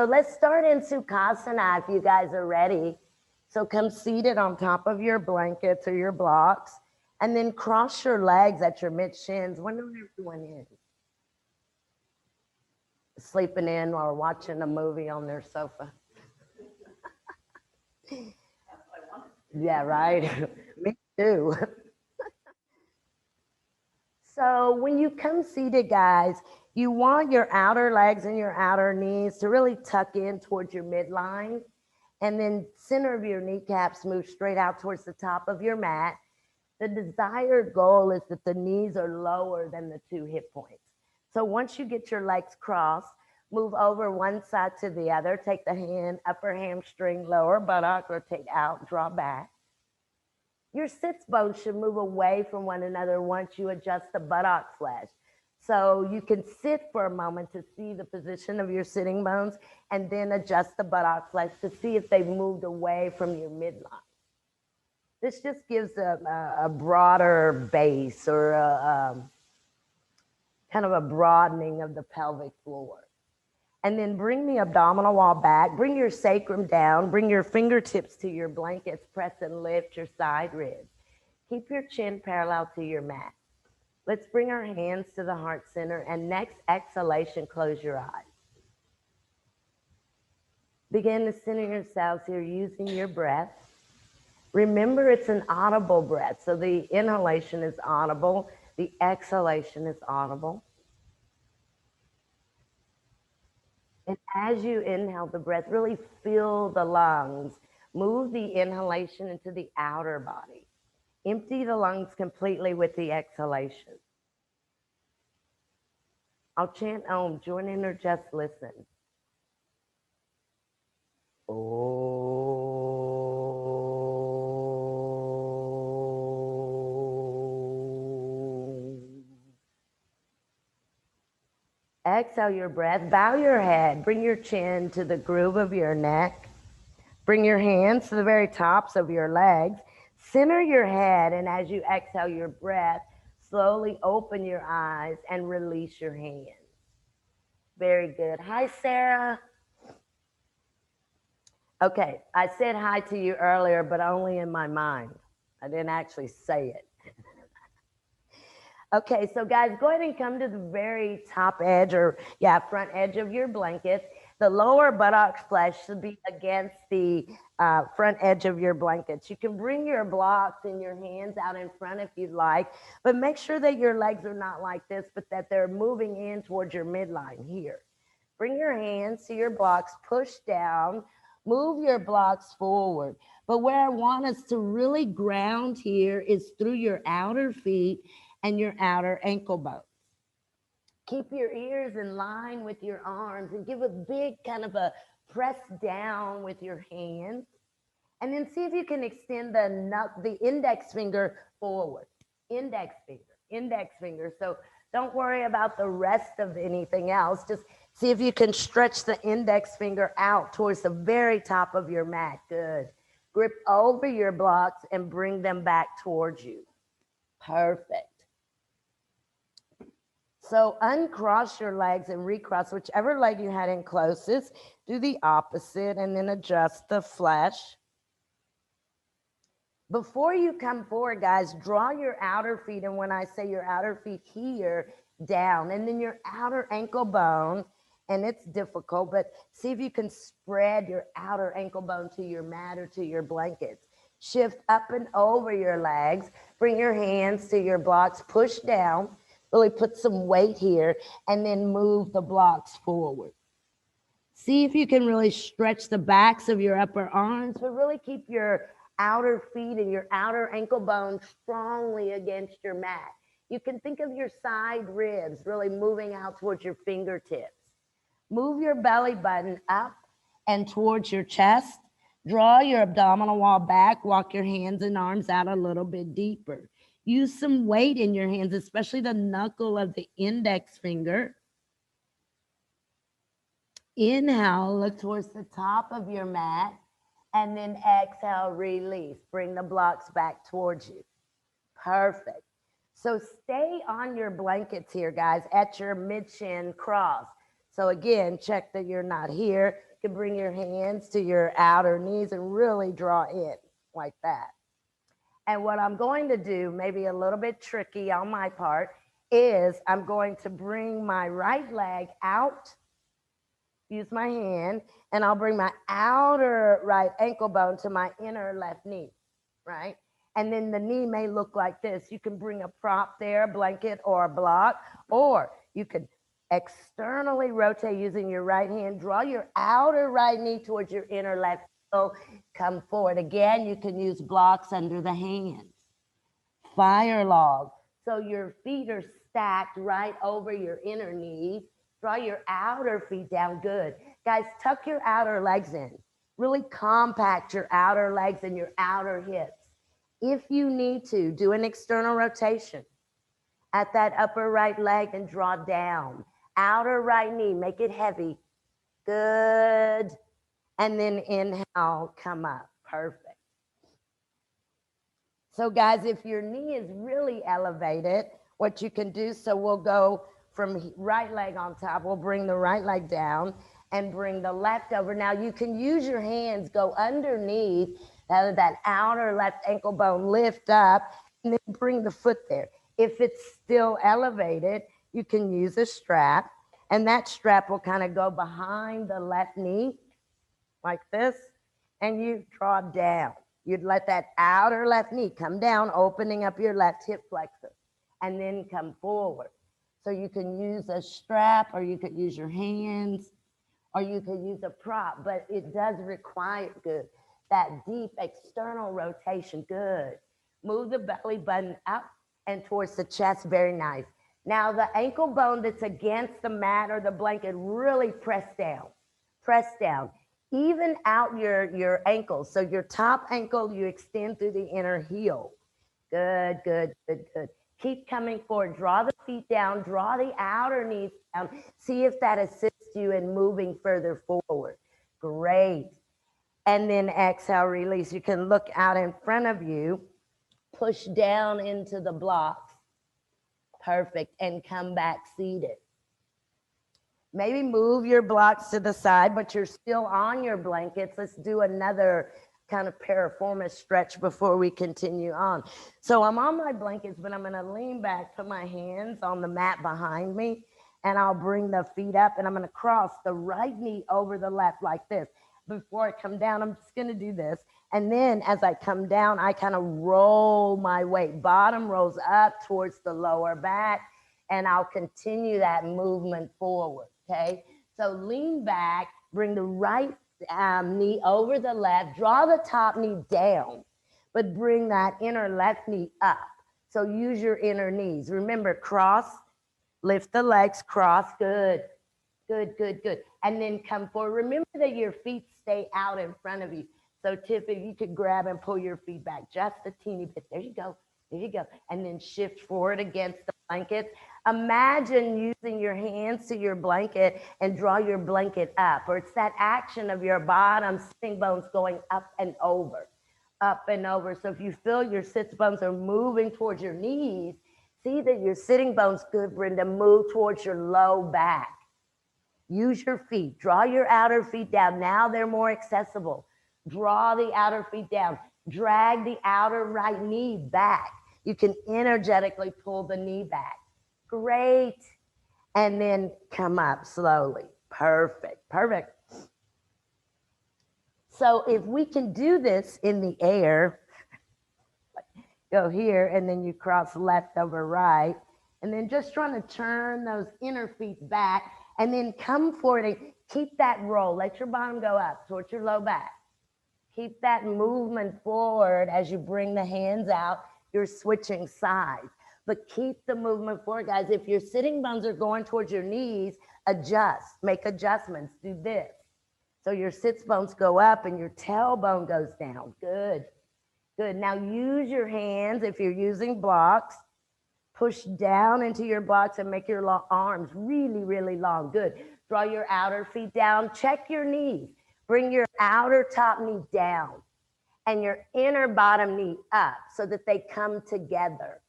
So let's start in Sukhasana if you guys are ready. So come seated on top of your blankets or your blocks, and then cross your legs at your mid shins. Wonder where everyone is. Sleeping in or watching a movie on their sofa. Yeah, right. Me too. So when you come seated, guys, you want your outer legs and your outer knees to really tuck in towards your midline. And then center of your kneecaps move straight out towards the top of your mat. The desired goal is that the knees are lower than the two hip points. So once you get your legs crossed, move over one side to the other. Take the hand, upper hamstring, lower buttock, rotate out, draw back. Your sits bones should move away from one another once you adjust the buttock flesh. So you can sit for a moment to see the position of your sitting bones and then adjust the buttock flesh to see if they've moved away from your midline. This just gives a broader base or kind of a broadening of the pelvic floor. And then bring the abdominal wall back, bring your sacrum down, bring your fingertips to your blankets, press and lift your side ribs. Keep your chin parallel to your mat. Let's bring our hands to the heart center, and next exhalation, close your eyes. Begin to center yourselves here using your breath. Remember, it's an audible breath, so the inhalation is audible, the exhalation is audible. And as you inhale the breath, really fill the lungs. Move the inhalation into the outer body. Empty the lungs completely with the exhalation. I'll chant Om. Join in or just listen. Exhale your breath. Bow your head. Bring your chin to the groove of your neck. Bring your hands to the very tops of your legs. Center your head, and as you exhale your breath, slowly open your eyes and release your hands. Very good. Hi, Sarah. Okay, I said hi to you earlier, but only in my mind. I didn't actually say it. Okay, so guys, go ahead and come to the very top edge or, front edge of your blanket. The lower buttocks flesh should be against the front edge of your blankets. You can bring your blocks and your hands out in front if you'd like, but make sure that your legs are not like this, but that they're moving in towards your midline here. Bring your hands to your blocks, push down, move your blocks forward. But where I want us to really ground here is through your outer feet and your outer ankle bones. Keep your ears in line with your arms and give a big kind of a press down with your hands. And then see if you can extend the index finger forward. Index finger. So don't worry about the rest of anything else. Just see if you can stretch the index finger out towards the very top of your mat. Good. Grip over your blocks and bring them back towards you. Perfect. So uncross your legs and recross whichever leg you had in closest. Do the opposite and then adjust the flesh. Before you come forward, guys, draw your outer feet. And when I say your outer feet here, down. And then your outer ankle bone. And it's difficult, but see if you can spread your outer ankle bone to your mat or to your blankets. Shift up and over your legs. Bring your hands to your blocks. Push down. Really put some weight here and then move the blocks forward. See if you can really stretch the backs of your upper arms, but really keep your outer feet and your outer ankle bones strongly against your mat. You can think of your side ribs really moving out towards your fingertips. Move your belly button up and towards your chest. Draw your abdominal wall back. Walk your hands and arms out a little bit deeper. Use some weight in your hands, especially the knuckle of the index finger. Inhale, look towards the top of your mat, and then exhale, release. Bring the blocks back towards you. Perfect. So stay on your blankets here, guys, at your mid-shin cross. So again, check that you're not here. You can bring your hands to your outer knees and really draw in like that. And what I'm going to do, maybe a little bit tricky on my part, is I'm going to bring my right leg out, use my hand, and I'll bring my outer right ankle bone to my inner left knee, right? And then the knee may look like this. You can bring a prop there, a blanket or a block, or you could externally rotate using your right hand. Draw your outer right knee towards your inner left. So come forward. Again, you can use blocks under the hands. Fire log. So your feet are stacked right over your inner knees. Draw your outer feet down. Good. Guys, tuck your outer legs in. Really compact your outer legs and your outer hips. If you need to, do an external rotation at that upper right leg and draw down. Outer right knee, make it heavy. Good. And then inhale, come up. Perfect. So guys, if your knee is really elevated, what you can do, so we'll go from right leg on top, we'll bring the right leg down and bring the left over. Now you can use your hands, go underneath that outer left ankle bone, lift up, and then bring the foot there. If it's still elevated, you can use a strap, and that strap will kind of go behind the left knee like this, and you draw down. You'd let that outer left knee come down, opening up your left hip flexor, and then come forward. So you can use a strap, or you could use your hands, or you could use a prop, but it does require, good, that deep external rotation. Good. Move the belly button up and towards the chest. Very nice. Now the ankle bone that's against the mat or the blanket, really press down. Press down. Even out your ankles. So your top ankle, you extend through the inner heel. Good, good, good, good. Keep coming forward. Draw the feet down. Draw the outer knees down. See if that assists you in moving further forward. Great. And then exhale, release. You can look out in front of you. Push down into the blocks. Perfect. And come back seated. Maybe move your blocks to the side, but you're still on your blankets. Let's do another kind of piriformis stretch before we continue on. So I'm on my blankets, but I'm going to lean back, put my hands on the mat behind me, and I'll bring the feet up, and I'm going to cross the right knee over the left like this. Before I come down, I'm just going to do this. And then as I come down, I kind of roll my weight. Bottom rolls up towards the lower back, and I'll continue that movement forward. Okay, so lean back, bring the right knee over the left, draw the top knee down, but bring that inner left knee up. So use your inner knees. Remember, cross, lift the legs, cross, good, good, good, good. And then come forward. Remember that your feet stay out in front of you. So Tiff, if you could grab and pull your feet back just a teeny bit. There you go. There you go. And then shift forward against the blanket. Imagine using your hands to your blanket and draw your blanket up, or it's that action of your bottom sitting bones going up and over, up and over. So if you feel your sits bones are moving towards your knees, see that your sitting bones, good, Brenda, move towards your low back. Use your feet, draw your outer feet down. Now they're more accessible. Draw the outer feet down, drag the outer right knee back. You can energetically pull the knee back. Great. And then come up slowly. Perfect. Perfect. So if we can do this in the air, go here, and then you cross left over right, and then just trying to turn those inner feet back, and then come forward and keep that roll. Let your bottom go up towards your low back. Keep that movement forward as you bring the hands out. You're switching sides. But keep the movement forward, guys. If your sitting bones are going towards your knees, adjust, make adjustments, do this. So your sits bones go up and your tailbone goes down. Good, good. Now use your hands if you're using blocks. Push down into your blocks and make your arms really, really long. Good. Draw your outer feet down. Check your knees. Bring your outer top knee down and your inner bottom knee up so that they come together.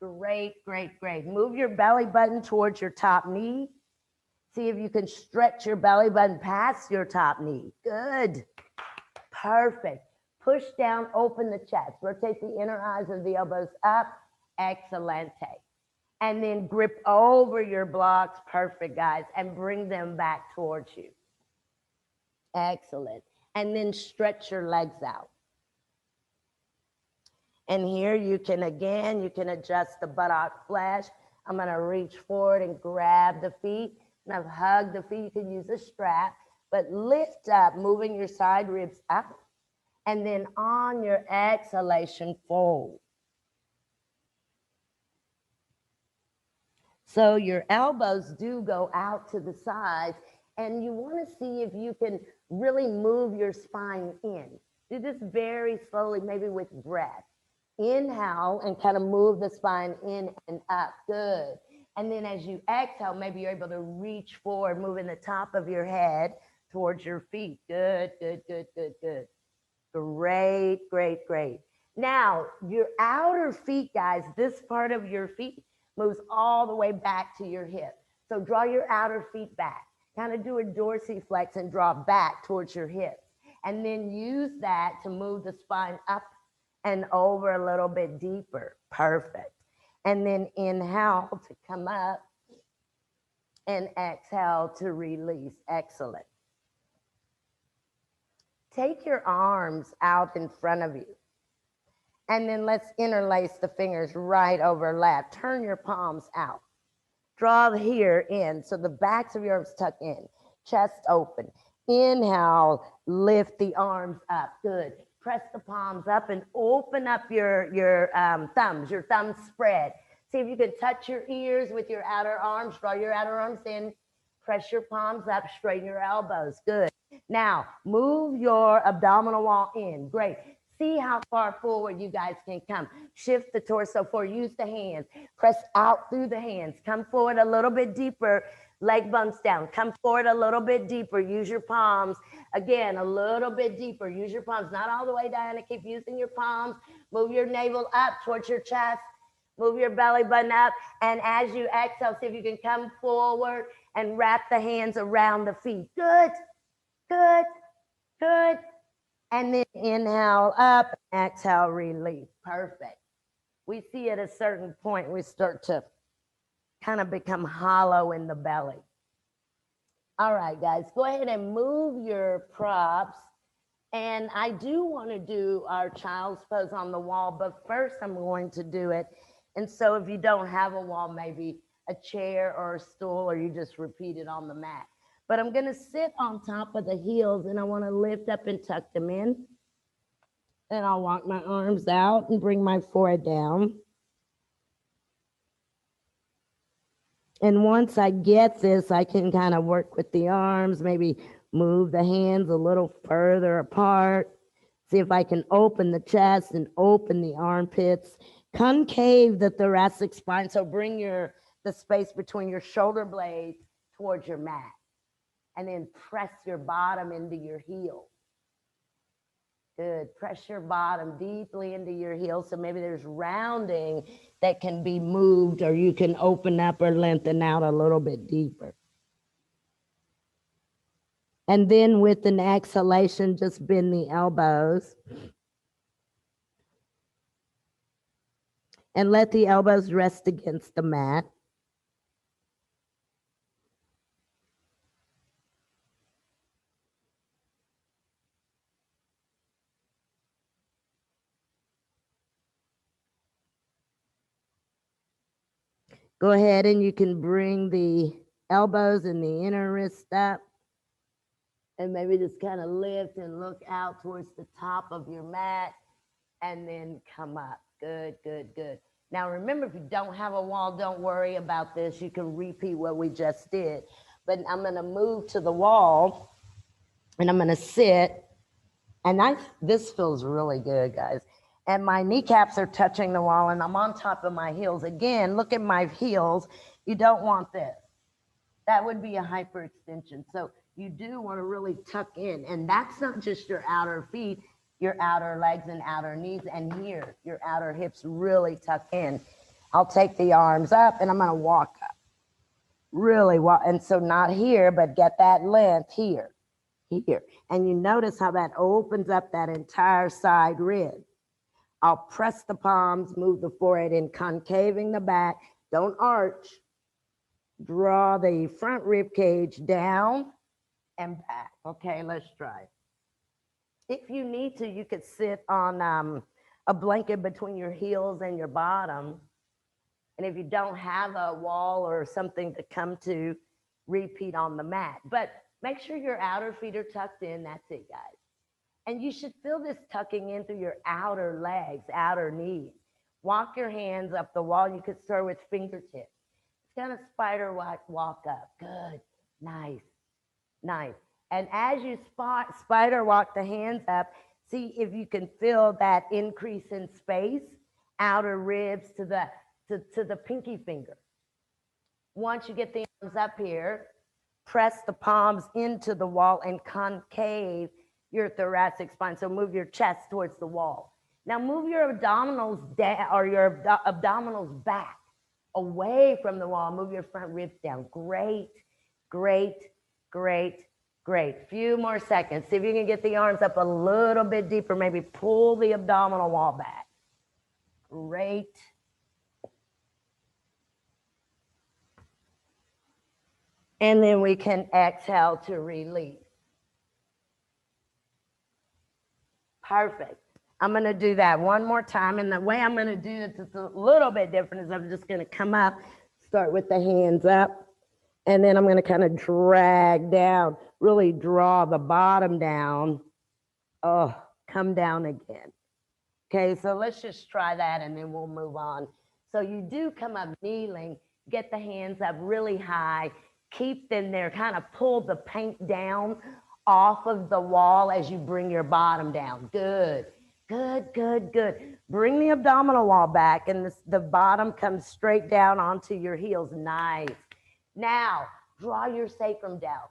Great, great, great. Move your belly button towards your top knee. See if you can stretch your belly button past your top knee. Good. Perfect. Push down, open the chest. Rotate the inner eyes of the elbows up. Excelente. And then grip over your blocks. Perfect, guys. And bring them back towards you. Excellent. And then stretch your legs out. And here you can, again, you can adjust the buttock flesh. I'm going to reach forward and grab the feet. And I've hugged the feet. You can use a strap. But lift up, moving your side ribs up. And then on your exhalation, fold. So your elbows do go out to the sides. And you want to see if you can really move your spine in. Do this very slowly, maybe with breath. Inhale and kind of move the spine in and up. Good. And then as you exhale, maybe you're able to reach forward, moving the top of your head towards your feet. Good, good, good, good, good. Great, great, great. Now, your outer feet, guys, this part of your feet moves all the way back to your hip. So draw your outer feet back. Kind of do a dorsiflex and draw back towards your hips. And then use that to move the spine up and over a little bit deeper. Perfect. And then inhale to come up and exhale to release. Excellent. Take your arms out in front of you. And then let's interlace the fingers right over left. Turn your palms out. Draw here in. So the backs of your arms tuck in. Chest open. Inhale, lift the arms up. Good. Press the palms up and open up your thumbs. Your thumbs spread. See if you can touch your ears with your outer arms. Draw your outer arms in. Press your palms up. Straighten your elbows. Good. Now, move your abdominal wall in. Great. See how far forward you guys can come. Shift the torso forward. Use the hands. Press out through the hands. Come forward a little bit deeper. Leg bumps down. Come forward a little bit deeper. Use your palms. Again, a little bit deeper. Use your palms. Not all the way down. Keep using your palms. Move your navel up towards your chest. Move your belly button up. And as you exhale, see if you can come forward and wrap the hands around the feet. Good. Good. Good. And then inhale up, exhale, release. Perfect. We see at a certain point, we start to kind of become hollow in the belly. All right, guys, go ahead and move your props. And I do want to do our child's pose on the wall, but first I'm going to do it. And so if you don't have a wall, maybe a chair or a stool, or you just repeat it on the mat. But I'm going to sit on top of the heels, and I want to lift up and tuck them in. And I'll walk my arms out and bring my forehead down. And once I get this, I can kind of work with the arms, maybe move the hands a little further apart. See if I can open the chest and open the armpits. Concave the thoracic spine. So bring the space between your shoulder blades towards your mat. And then press your bottom into your heel. Good. Press your bottom deeply into your heel. So maybe there's rounding that can be moved, or you can open up or lengthen out a little bit deeper. And then with an exhalation, just bend the elbows. And let the elbows rest against the mat. Go ahead and you can bring the elbows and the inner wrist up. And maybe just kind of lift and look out towards the top of your mat. And then come up. Good, good, good. Now remember, if you don't have a wall, don't worry about this. You can repeat what we just did. But I'm going to move to the wall. And I'm going to sit. And this feels really good, guys. And my kneecaps are touching the wall, and I'm on top of my heels. Again, look at my heels. You don't want this. That would be a hyperextension. So you do want to really tuck in. And that's not just your outer feet, your outer legs and outer knees. And here, your outer hips really tuck in. I'll take the arms up, and I'm going to walk up. Really well. And so not here, but get that length here, here. And you notice how that opens up that entire side rib. I'll press the palms, move the forehead in, concaving the back. Don't arch. Draw the front rib cage down and back. Okay, let's try. If you need to, you could sit on a blanket between your heels and your bottom. And if you don't have a wall or something to come to, repeat on the mat. But make sure your outer feet are tucked in. That's it, guys. And you should feel this tucking in through your outer legs, outer knees. Walk your hands up the wall. You could start with fingertips. It's kind of spider walk up. Good. Nice. Nice. And as you spider walk the hands up, see if you can feel that increase in space, outer ribs to the pinky finger. Once you get the arms up here, press the palms into the wall and concave your thoracic spine. So move your chest towards the wall. Now move your abdominals down, or your abdominals back away from the wall. Move your front ribs down. Great, great, great, great. Few more seconds. See if you can get the arms up a little bit deeper. Maybe pull the abdominal wall back. Great. And then we can exhale to release. Perfect. I'm going to do that one more time. And the way I'm going to do it is a little bit different. Is I'm just going to come up, start with the hands up, and then I'm going to kind of drag down, really draw the bottom down. Oh, come down again. Okay, so let's just try that and then we'll move on. So you do come up kneeling, get the hands up really high, keep them there, kind of pull the paint down off of the wall as you bring your bottom down. Good, good, good, good. Bring the abdominal wall back and the bottom comes straight down onto your heels. Nice. Now, draw your sacrum down.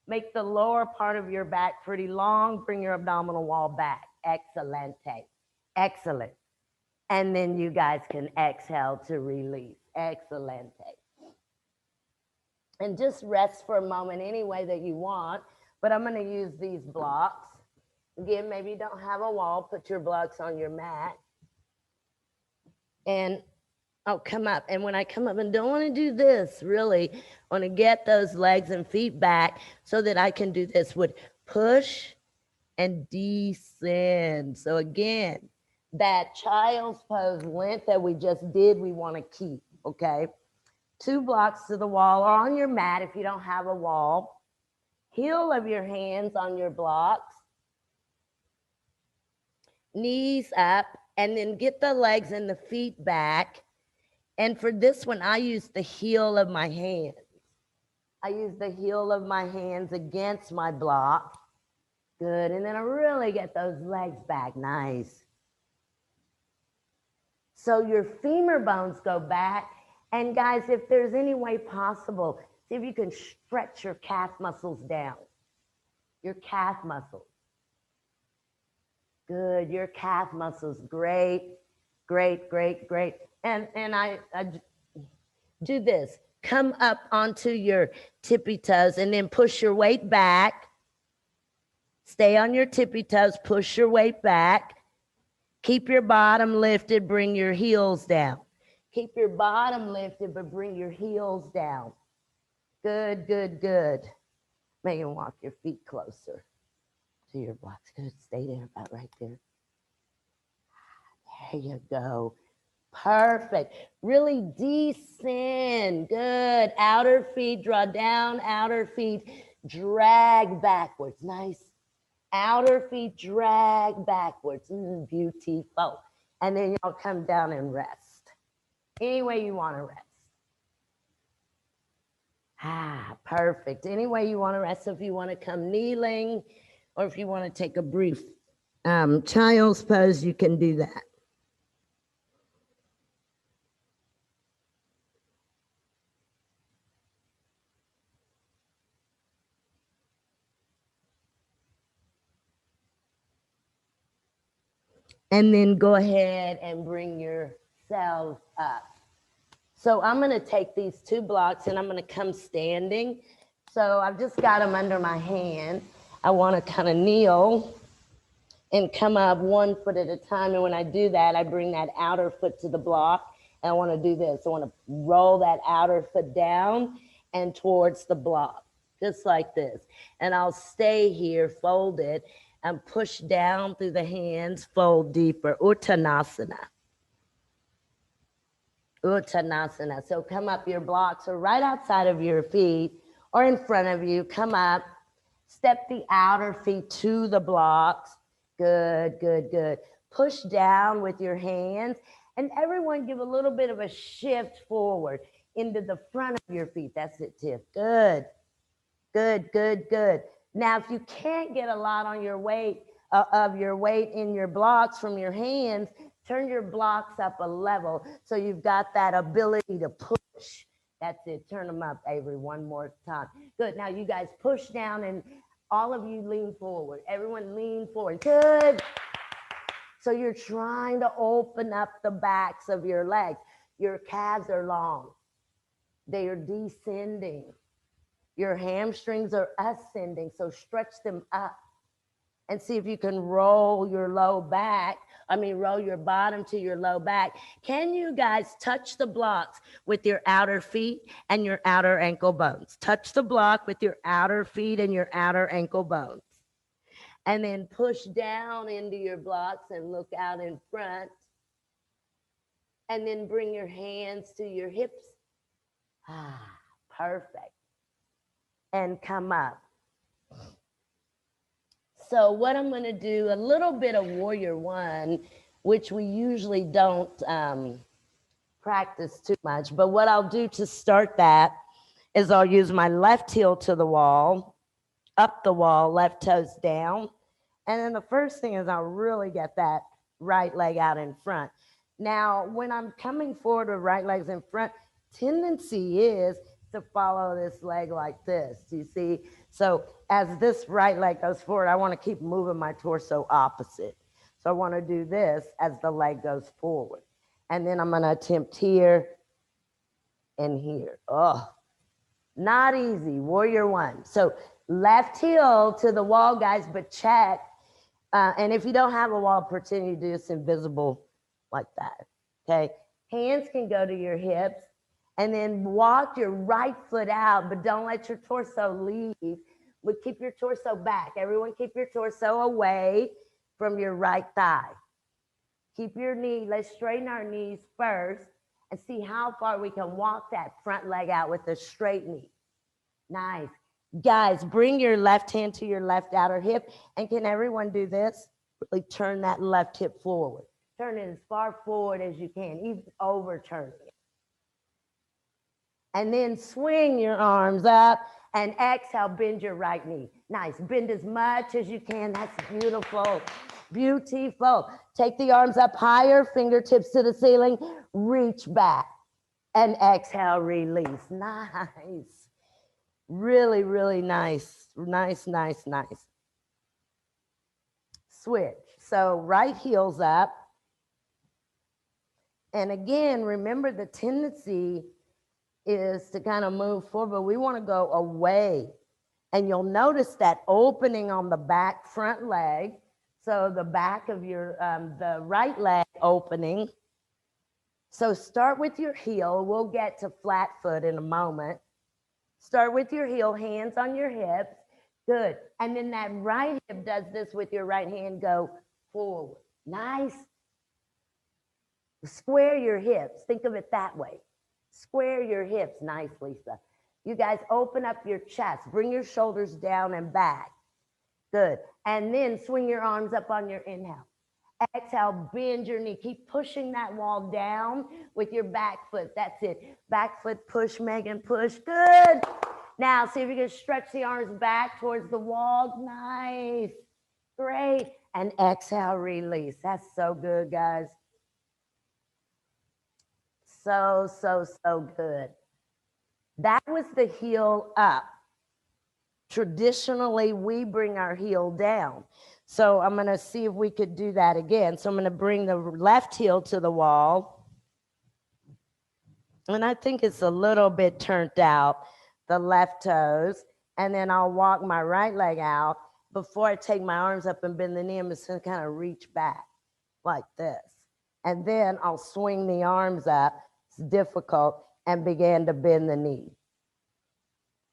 Make the lower part of your back pretty long. Bring your abdominal wall back. Excelente. Excellent. And then you guys can exhale to release. Excelente. And just rest for a moment any way that you want. But I'm going to use these blocks. Again, maybe you don't have a wall. Put your blocks on your mat. And I'll come up. And when I come up, and don't want to do this, really, I want to get those legs and feet back so that I can do this with push and descend. So again, that child's pose length that we just did, we want to keep, okay? 2 blocks to the wall or on your mat if you don't have a wall. Heel of your hands on your blocks. Knees up, and then get the legs and the feet back. And for this one, I use the heel of my hands. I use the heel of my hands against my block. Good, and then I really get those legs back. Nice. So your femur bones go back. And guys, if there's any way possible, see if you can stretch your calf muscles down. Your calf muscles. Good, your calf muscles. Great, great, great, great. And I do this. Come up onto your tippy toes and then push your weight back. Stay on your tippy toes, push your weight back. Keep your bottom lifted, bring your heels down. Keep your bottom lifted, but bring your heels down. Good, good, good. Make you walk your feet closer to your blocks. Good, stay there, about right there. There you go. Perfect. Really descend. Good. Outer feet draw down, outer feet drag backwards. Nice. Outer feet drag backwards. Beautiful. And then you'll come down and rest. Any way you want to rest. Perfect. Any way you want to rest. So if you want to come kneeling or if you want to take a brief child's pose, you can do that. And then go ahead and bring yourselves up. So I'm going to take these 2 blocks and I'm going to come standing. So I've just got them under my hand. I want to kind of kneel and come up 1 foot at a time. And when I do that, I bring that outer foot to the block. And I want to do this. I want to roll that outer foot down and towards the block, just like this. And I'll stay here, folded, and push down through the hands, fold deeper. Uttanasana. Uttanasana. So come up, your blocks are right outside of your feet or in front of you. Come up, step the outer feet to the blocks. Good, good, good. Push down with your hands, and everyone give a little bit of a shift forward into the front of your feet. That's it, Tiff. Good, good, good, good. Now, if you can't get a lot on your weight, of your weight in your blocks from your hands, turn your blocks up a level so you've got that ability to push. That's it. Turn them up, Avery, 1 more time. Good. Now you guys push down and all of you lean forward. Everyone lean forward. Good. So you're trying to open up the backs of your legs. Your calves are long. They are descending. Your hamstrings are ascending. So stretch them up. And see if you can roll your low back. Roll your bottom to your low back. Can you guys touch the blocks with your outer feet and your outer ankle bones? Touch the block with your outer feet and your outer ankle bones. And then push down into your blocks and look out in front. And then bring your hands to your hips. Perfect. And come up. So what I'm going to do, a little bit of Warrior One, which we usually don't practice too much. But what I'll do to start that is I'll use my left heel to the wall, up the wall, left toes down. And then the first thing is I'll really get that right leg out in front. Now, when I'm coming forward with right legs in front, tendency is to follow this leg like this. Do you see? So as this right leg goes forward, I want to keep moving my torso opposite. So I want to do this as the leg goes forward. And then I'm going to attempt here and here. Oh, not easy. Warrior One. So left heel to the wall, guys, but check. And if you don't have a wall, pretend you do this invisible like that. Okay. Hands can go to your hips. And then walk your right foot out, but don't let your torso leave. But keep your torso back. Everyone keep your torso away from your right thigh. Keep your knee. Let's straighten our knees first and see how far we can walk that front leg out with a straight knee. Nice. Guys, bring your left hand to your left outer hip. And can everyone do this? Really turn that left hip forward. Turn it as far forward as you can, even overturn it. And then swing your arms up and exhale, bend your right knee. Nice, bend as much as you can. That's beautiful, beautiful. Take the arms up higher, fingertips to the ceiling, reach back and exhale, release. Nice, really, really nice, nice, nice, nice. Switch, so right heel's up. And again, remember the tendency is to kind of move forward, but we want to go away. And you'll notice that opening on the back front leg. So the back of your, the right leg opening. So start with your heel. We'll get to flat foot in a moment. Start with your heel, hands on your hips. Good. And then that right hip does this with your right hand, go forward. Nice. Square your hips. Think of it that way. Square your hips. Nice, Lisa. You guys open up your chest. Bring your shoulders down and back. Good. And then swing your arms up on your inhale. Exhale, bend your knee. Keep pushing that wall down with your back foot. That's it. Back foot push, Megan, push. Good. Now, see if you can stretch the arms back towards the wall. Nice. Great. And exhale, release. That's so good, guys. So, so, so good. That was the heel up. Traditionally, we bring our heel down. So I'm going to see if we could do that again. So I'm going to bring the left heel to the wall. And I think it's a little bit turned out, the left toes. And then I'll walk my right leg out. Before I take my arms up and bend the knee, I'm just going to kind of reach back like this. And then I'll swing the arms up. It's difficult, and begin to bend the knee.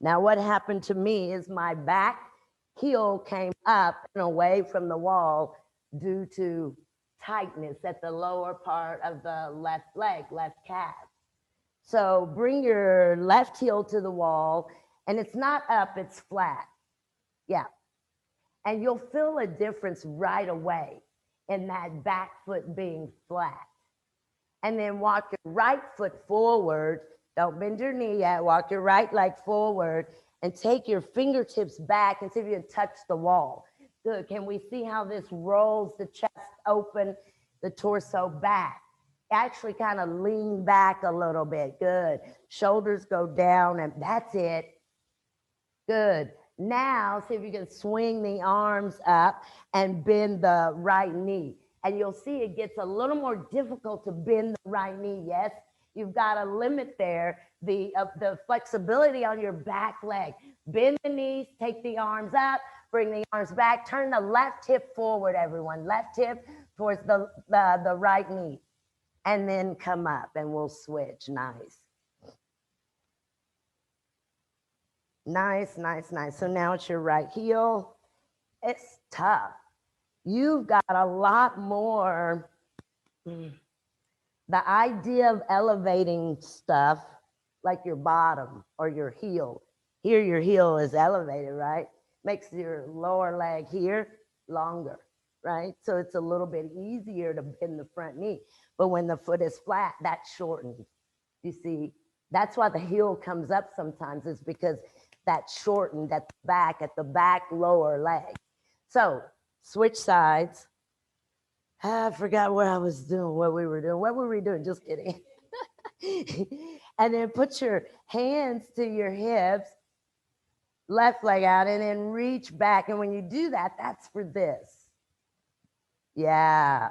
Now, what happened to me is my back heel came up and away from the wall due to tightness at the lower part of the left leg, left calf. So bring your left heel to the wall, and it's not up, it's flat. Yeah. And you'll feel a difference right away in that back foot being flat. And then walk your right foot forward. Don't bend your knee yet. Walk your right leg forward and take your fingertips back and see if you can touch the wall. Good. Can we see how this rolls the chest open, the torso back? Actually kind of lean back a little bit. Good. Shoulders go down, and that's it. Good. Now, see if you can swing the arms up and bend the right knee. And you'll see it gets a little more difficult to bend the right knee. Yes, you've got to limit there the flexibility on your back leg. Bend the knees, take the arms up, bring the arms back, turn the left hip forward, everyone. Left hip towards the right knee. And then come up, and we'll switch. Nice. Nice, nice, nice. So now it's your right heel. It's tough. You've got a lot more. The idea of elevating stuff like your bottom or your heel. Here, your heel is elevated, right? Makes your lower leg here longer, right? So it's a little bit easier to bend the front knee. But when the foot is flat, that's shortened. You see, that's why the heel comes up sometimes, is because that's shortened at the back lower leg. So switch sides. I forgot what I was doing, what we were doing. What were we doing? Just kidding. And then put your hands to your hips, left leg out, and then reach back. And when you do that, that's for this. Yeah.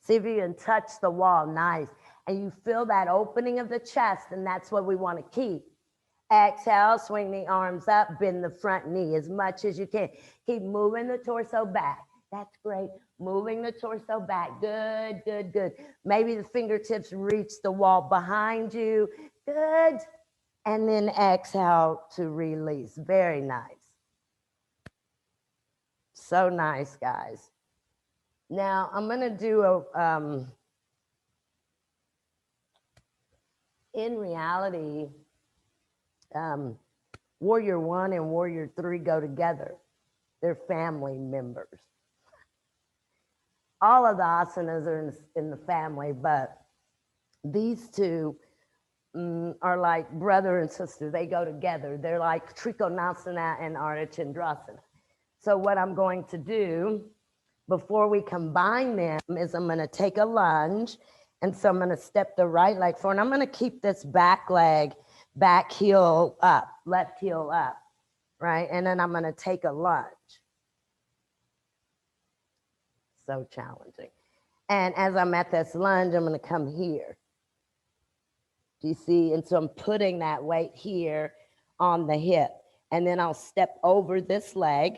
See if you can touch the wall. Nice. And you feel that opening of the chest, and that's what we want to keep. Exhale, swing the arms up, bend the front knee as much as you can. Keep moving the torso back. That's great. Moving the torso back. Good, good, good. Maybe the fingertips reach the wall behind you. Good. And then exhale to release. Very nice. So nice, guys. Now I'm going to do a, in reality, Warrior 1 and Warrior 3 go together. They're family members. All of the asanas are in the family, but these two are like brother and sister. They go together. They're like Trikonasana and Ardha Chandrasana. So what I'm going to do before we combine them is I'm going to take a lunge. And so I'm going to step the right leg forward. And I'm going to keep this back leg, back heel up, left heel up, right? And then I'm going to take a lunge. So challenging. And as I'm at this lunge, I'm going to come here. Do you see? And so I'm putting that weight here on the hip. And then I'll step over this leg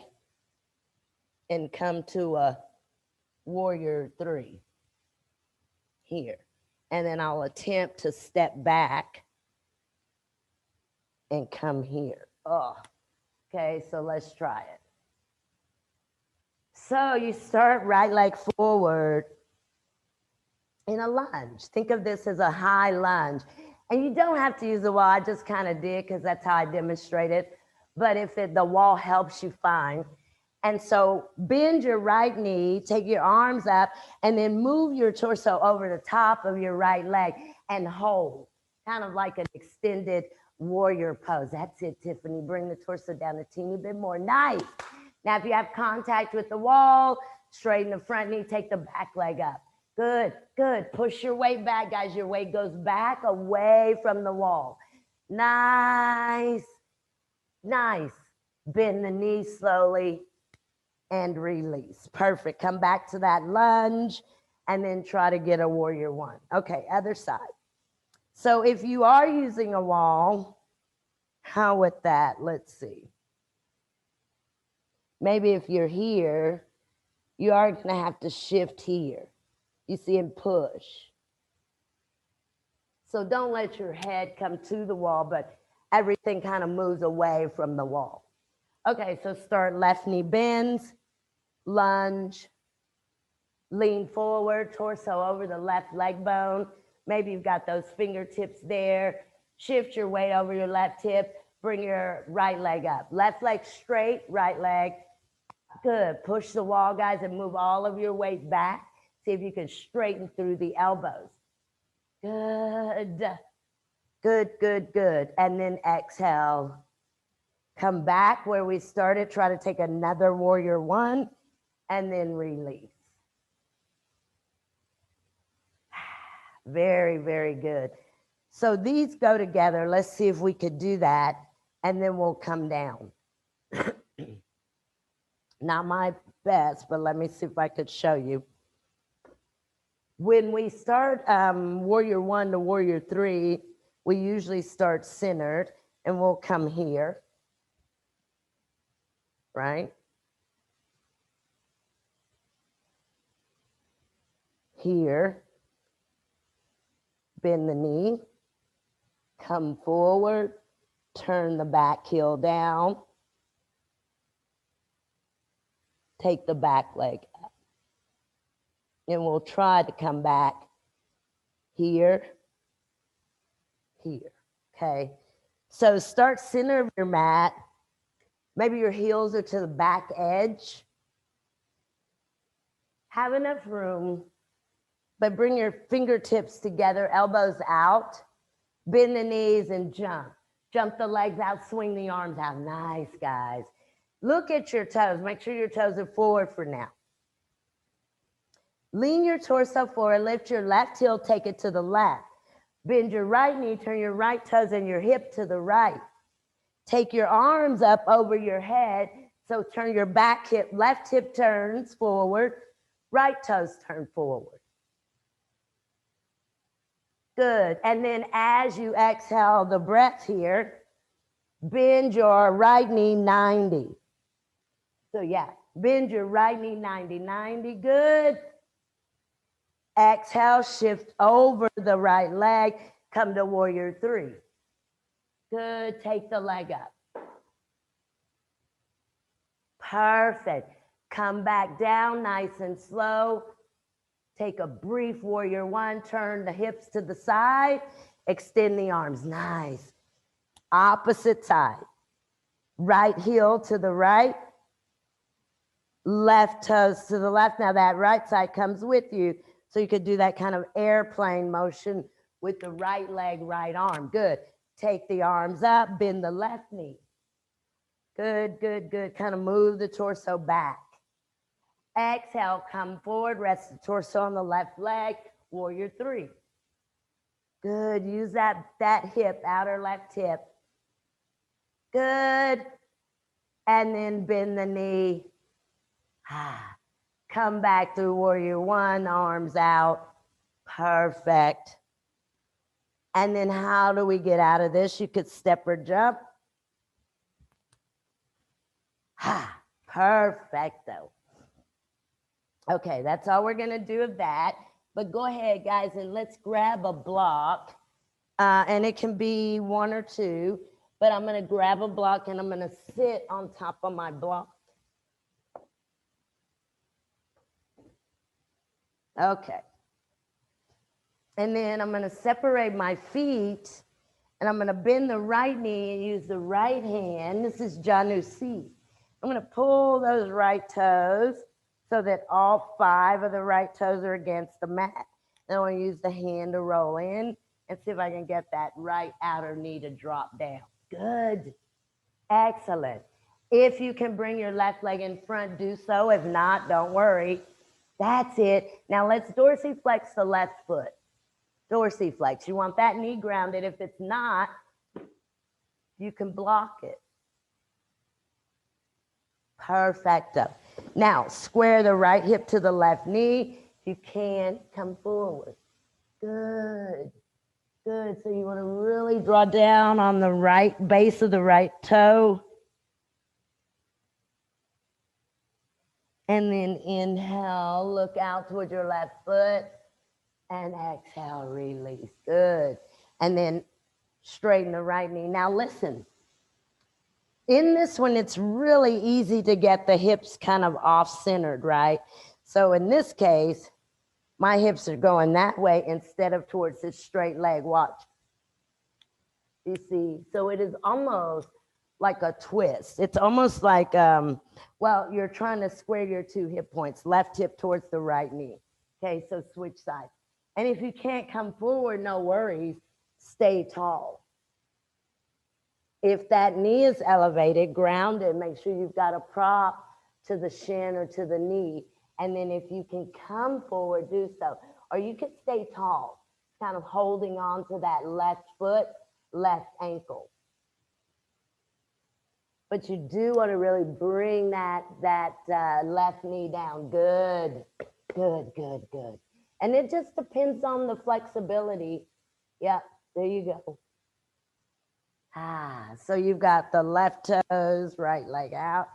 and come to a Warrior 3 here. And then I'll attempt to step back and come here. Oh, okay, so let's try it. So you start right leg forward in a lunge. Think of this as a high lunge. And you don't have to use the wall. I just kind of did because that's how I demonstrated. But if the wall helps you, fine. And so bend your right knee, take your arms up, and then move your torso over the top of your right leg and hold, kind of like an extended warrior pose. That's it, Tiffany. Bring the torso down a teeny bit more. Nice. Now, if you have contact with the wall, straighten the front knee, take the back leg up. Good, good. Push your weight back, guys. Your weight goes back away from the wall. Nice, nice. Bend the knee slowly and release. Perfect. Come back to that lunge and then try to get a Warrior 1. Okay, other side. So if you are using a wall, how with that? Let's see. Maybe if you're here, you are going to have to shift here. You see, and push. So don't let your head come to the wall, but everything kind of moves away from the wall. Okay, so start left knee bends, lunge, lean forward, torso over the left leg bone. Maybe you've got those fingertips there. Shift your weight over your left hip. Bring your right leg up. Left leg straight, right leg. Good. Push the wall, guys, and move all of your weight back. See if you can straighten through the elbows. Good. Good, good, good. And then exhale. Come back where we started. Try to take another warrior one and then release. Very, very good. So these go together. Let's see if we could do that, and then we'll come down. Not my best, but let me see if I could show you. When we start warrior one to warrior three, we usually start centered, and we'll come here, right? Here. Bend the knee, come forward, turn the back heel down, take the back leg up. And we'll try to come back here, here, okay? So start center of your mat. Maybe your heels are to the back edge. Have enough room, but bring your fingertips together, elbows out, bend the knees and jump. Jump the legs out, swing the arms out. Nice, guys. Look at your toes. Make sure your toes are forward for now. Lean your torso forward, lift your left heel, take it to the left. Bend your right knee, turn your right toes and your hip to the right. Take your arms up over your head. So turn your back hip, left hip turns forward, right toes turn forward. Good. And then as you exhale the breath here, bend your right knee 90. So yeah, bend your right knee 90. Good. Exhale, shift over the right leg. Come to warrior three. Good. Take the leg up. Perfect. Come back down nice and slow. Take a brief warrior one, turn the hips to the side, extend the arms. Nice. Opposite side. Right heel to the right, left toes to the left. Now that right side comes with you, so you could do that kind of airplane motion with the right leg, right arm. Good. Take the arms up, bend the left knee. Good, good, good. Kind of move the torso back. Exhale, come forward, rest the torso on the left leg, warrior three. Good, use that hip, outer left hip. Good, and then bend the knee. Come back through warrior one, arms out. Perfect. And then how do we get out of this? You could step or jump. Perfecto. Okay, that's all we're going to do of that. But go ahead, guys, and let's grab a block. And it can be one or two. But I'm going to grab a block, and I'm going to sit on top of my block. Okay. And then I'm going to separate my feet, and I'm going to bend the right knee and use the right hand. This is Janusi. I'm going to pull those right toes so that all 5 of the right toes are against the mat. Then I'm going to use the hand to roll in and see if I can get that right outer knee to drop down. Good. Excellent. If you can bring your left leg in front, do so. If not, don't worry. That's it. Now let's dorsiflex the left foot. Dorsiflex. You want that knee grounded. If it's not, you can block it. Perfecto. Now, square the right hip to the left knee. If you can, come forward. Good. Good. So you want to really draw down on the right base of the right toe. And then inhale, look out towards your left foot. And exhale, release. Good. And then straighten the right knee. Now listen. In this one, it's really easy to get the hips kind of off-centered, right? So in this case, my hips are going that way instead of towards this straight leg. Watch. You see? So it is almost like a twist. It's almost like, well, you're trying to square your two hip points, left hip towards the right knee. Okay, so switch sides. And if you can't come forward, no worries. Stay tall. If that knee is elevated, grounded, make sure you've got a prop to the shin or to the knee. And then if you can come forward, do so. Or you can stay tall, kind of holding on to that left foot, left ankle. But you do want to really bring that left knee down. Good, good, good, good. And it just depends on the flexibility. Yep, there you go. So you've got the left toes, right leg out,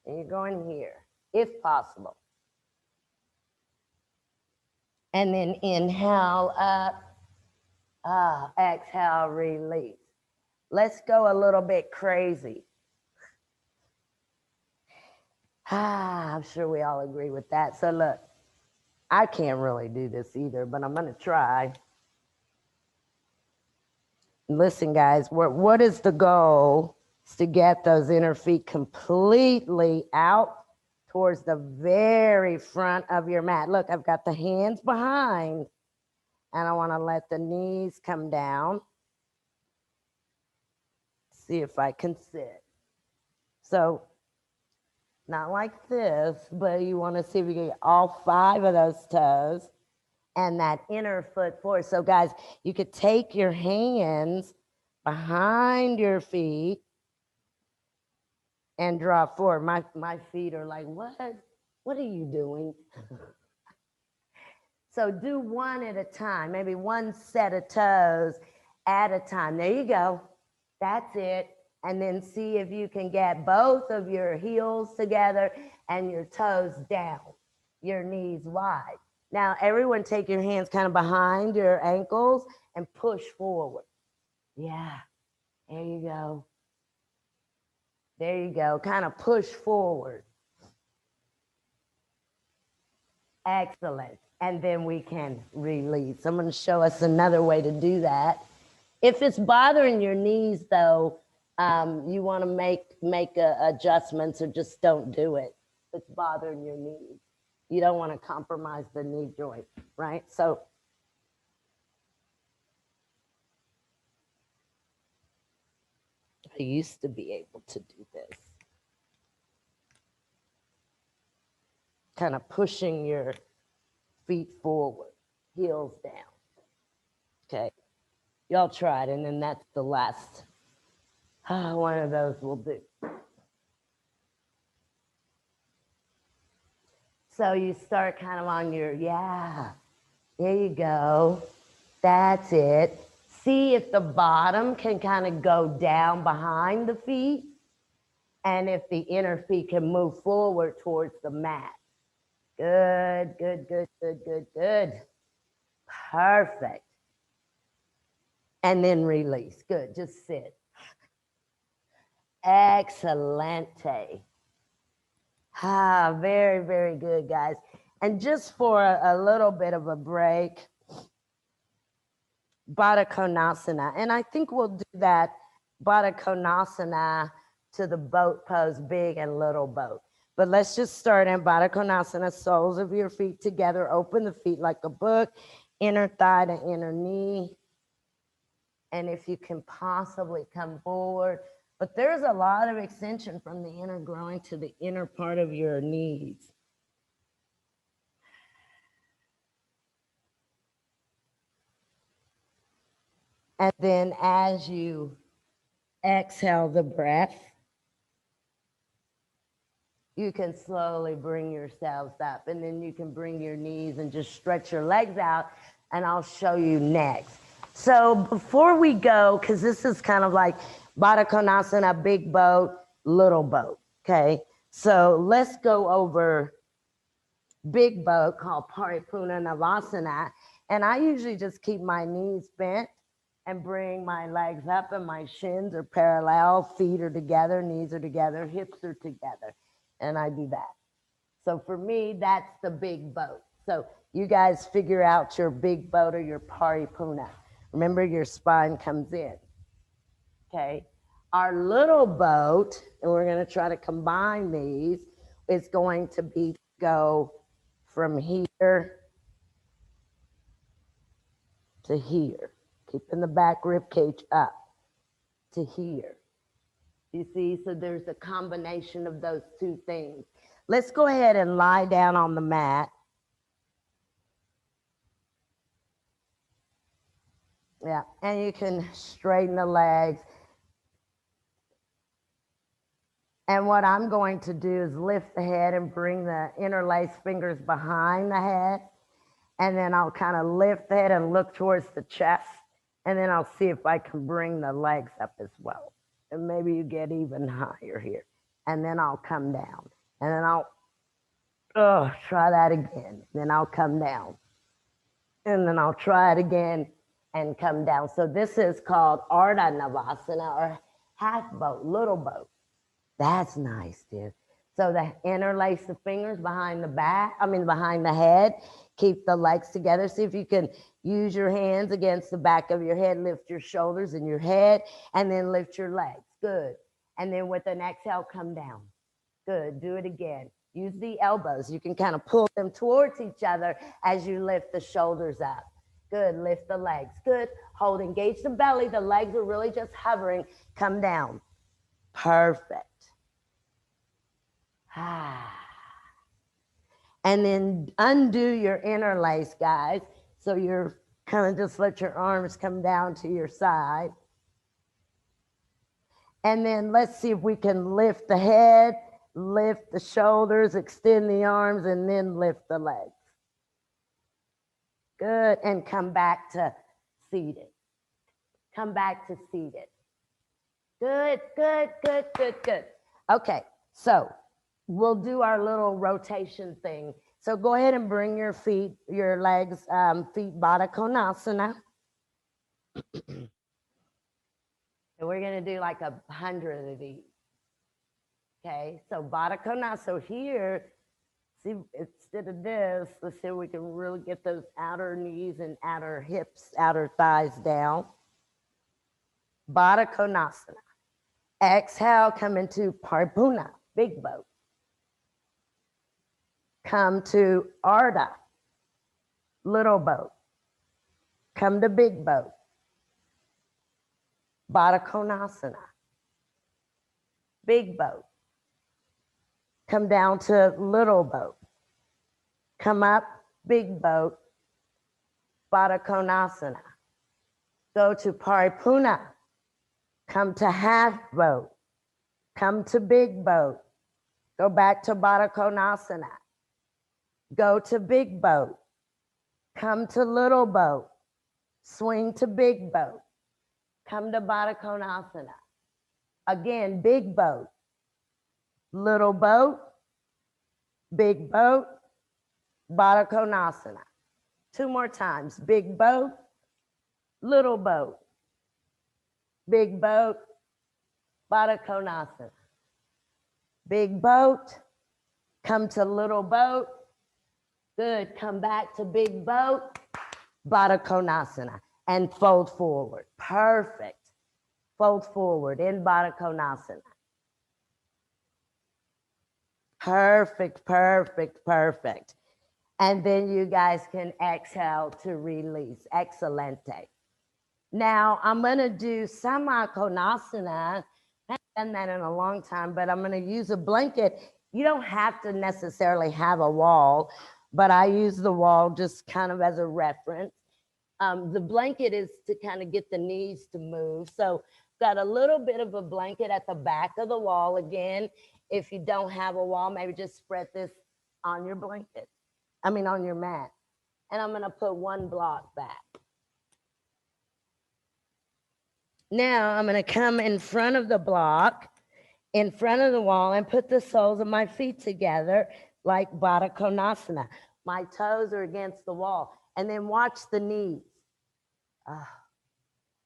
and you're going here, if possible. And then inhale up, exhale, release. Let's go a little bit crazy. I'm sure we all agree with that. So look, I can't really do this either, but I'm going to try. Listen, guys, what is the goal? Is to get those inner feet completely out towards the very front of your mat. Look, I've got the hands behind, and I want to let the knees come down. See if I can sit. So, not like this, but you want to see if you can get all 5 of those toes and that inner foot forward. So, guys, you could take your hands behind your feet and draw forward. My feet are like, what are you doing? So do one at a time, maybe one set of toes at a time. There you go. That's it. And then see if you can get both of your heels together and your toes down, your knees wide. Now, everyone take your hands kind of behind your ankles and push forward. Yeah, there you go. There you go. Kind of push forward. Excellent. And then we can release. I'm going to show us another way to do that. If it's bothering your knees, though, you want to make adjustments or just don't do it. If it's bothering your knees. You don't want to compromise the knee joint, right? So I used to be able to do this. Kind of pushing your feet forward, heels down. Okay. Y'all try it, and then that's the last one of those will do. So you start kind of on your, there you go. That's it. See if the bottom can kind of go down behind the feet, and if the inner feet can move forward towards the mat. Good, good, good, good, good, good. Perfect. And then release. Good, just sit. Excelente. Very, very good, guys. And just for a little bit of a break, Baddha Konasana. And I think we'll do that Baddha Konasana to the boat pose, big and little boat. But let's just start in Baddha Konasana, soles of your feet together, open the feet like a book, inner thigh to inner knee. And if you can possibly come forward, but there's a lot of extension from the inner groin to the inner part of your knees. And then as you exhale the breath, you can slowly bring yourselves up, and then you can bring your knees and just stretch your legs out, and I'll show you next. So before we go, because this is kind of like Baddha Konasana, big boat, little boat. Okay. So let's go over big boat called Paripurna Navasana. And I usually just keep my knees bent and bring my legs up, and my shins are parallel, feet are together, knees are together, hips are together. And I do that. So for me, that's the big boat. So you guys figure out your big boat or your Paripurna. Remember, your spine comes in. Okay. Our little boat, and we're going to try to combine these, is going to be go from here to here, keeping the back rib cage up to here. You see, so there's a combination of those two things. Let's go ahead and lie down on the mat. Yeah, and you can straighten the legs. And what I'm going to do is lift the head and bring the interlaced fingers behind the head. And then I'll kind of lift the head and look towards the chest. And then I'll see if I can bring the legs up as well. And maybe you get even higher here. And then I'll come down. And then I'll try that again. Then I'll come down. And then I'll try it again and come down. So this is called Ardha Navasana, or half boat, little boat. That's nice, dude. So the interlace the fingers behind the back, behind the head. Keep the legs together. See if you can use your hands against the back of your head. Lift your shoulders and your head, and then lift your legs. Good. And then with an exhale, come down. Good. Do it again. Use the elbows. You can kind of pull them towards each other as you lift the shoulders up. Good. Lift the legs. Good. Hold. Engage the belly. The legs are really just hovering. Come down. Perfect. And then undo your interlace, guys. So you're kind of just let your arms come down to your side. And then let's see if we can lift the head, lift the shoulders, extend the arms, and then lift the legs. Good. And come back to seated. Come back to seated. Good, good, good, good, good. Okay, so we'll do our little rotation thing. So go ahead and bring your feet, your legs, feet Baddha Konasana. And we're going to do like 100 of these. Okay, so Baddha Konasana. So here, see, instead of this, let's see if we can really get those outer knees and outer hips, outer thighs down. Baddha Konasana. Exhale, come into Paripurna, big boat. Come to Ardha, little boat. Come to big boat. Baddha Konasana, big boat. Come down to little boat. Come up, big boat, Baddha Konasana. Go to Paripurna. Come to half boat. Come to big boat. Go back to Baddha Konasana. Go to big boat. Come to little boat. Swing to big boat. Come to Baddha Konasana. Again, big boat. Little boat. Big boat. Baddha Konasana. 2 more times. Big boat. Little boat. Big boat. Baddha Konasana. Big boat. Come to little boat. Good. Come back to big boat. Baddha Konasana. And fold forward. Perfect. Fold forward in Baddha Konasana. Perfect, perfect, perfect. And then you guys can exhale to release. Excelente. Now I'm going to do Samakonasana. I haven't done that in a long time, but I'm going to use a blanket. You don't have to necessarily have a wall, but I use the wall just kind of as a reference. The blanket is to kind of get the knees to move. So got a little bit of a blanket at the back of the wall. Again, if you don't have a wall, maybe just spread this on your blanket. On your mat. And I'm going to put 1 block back. Now I'm going to come in front of the block, in front of the wall, and put the soles of my feet together like Baddha Konasana. My toes are against the wall. And then watch the knees.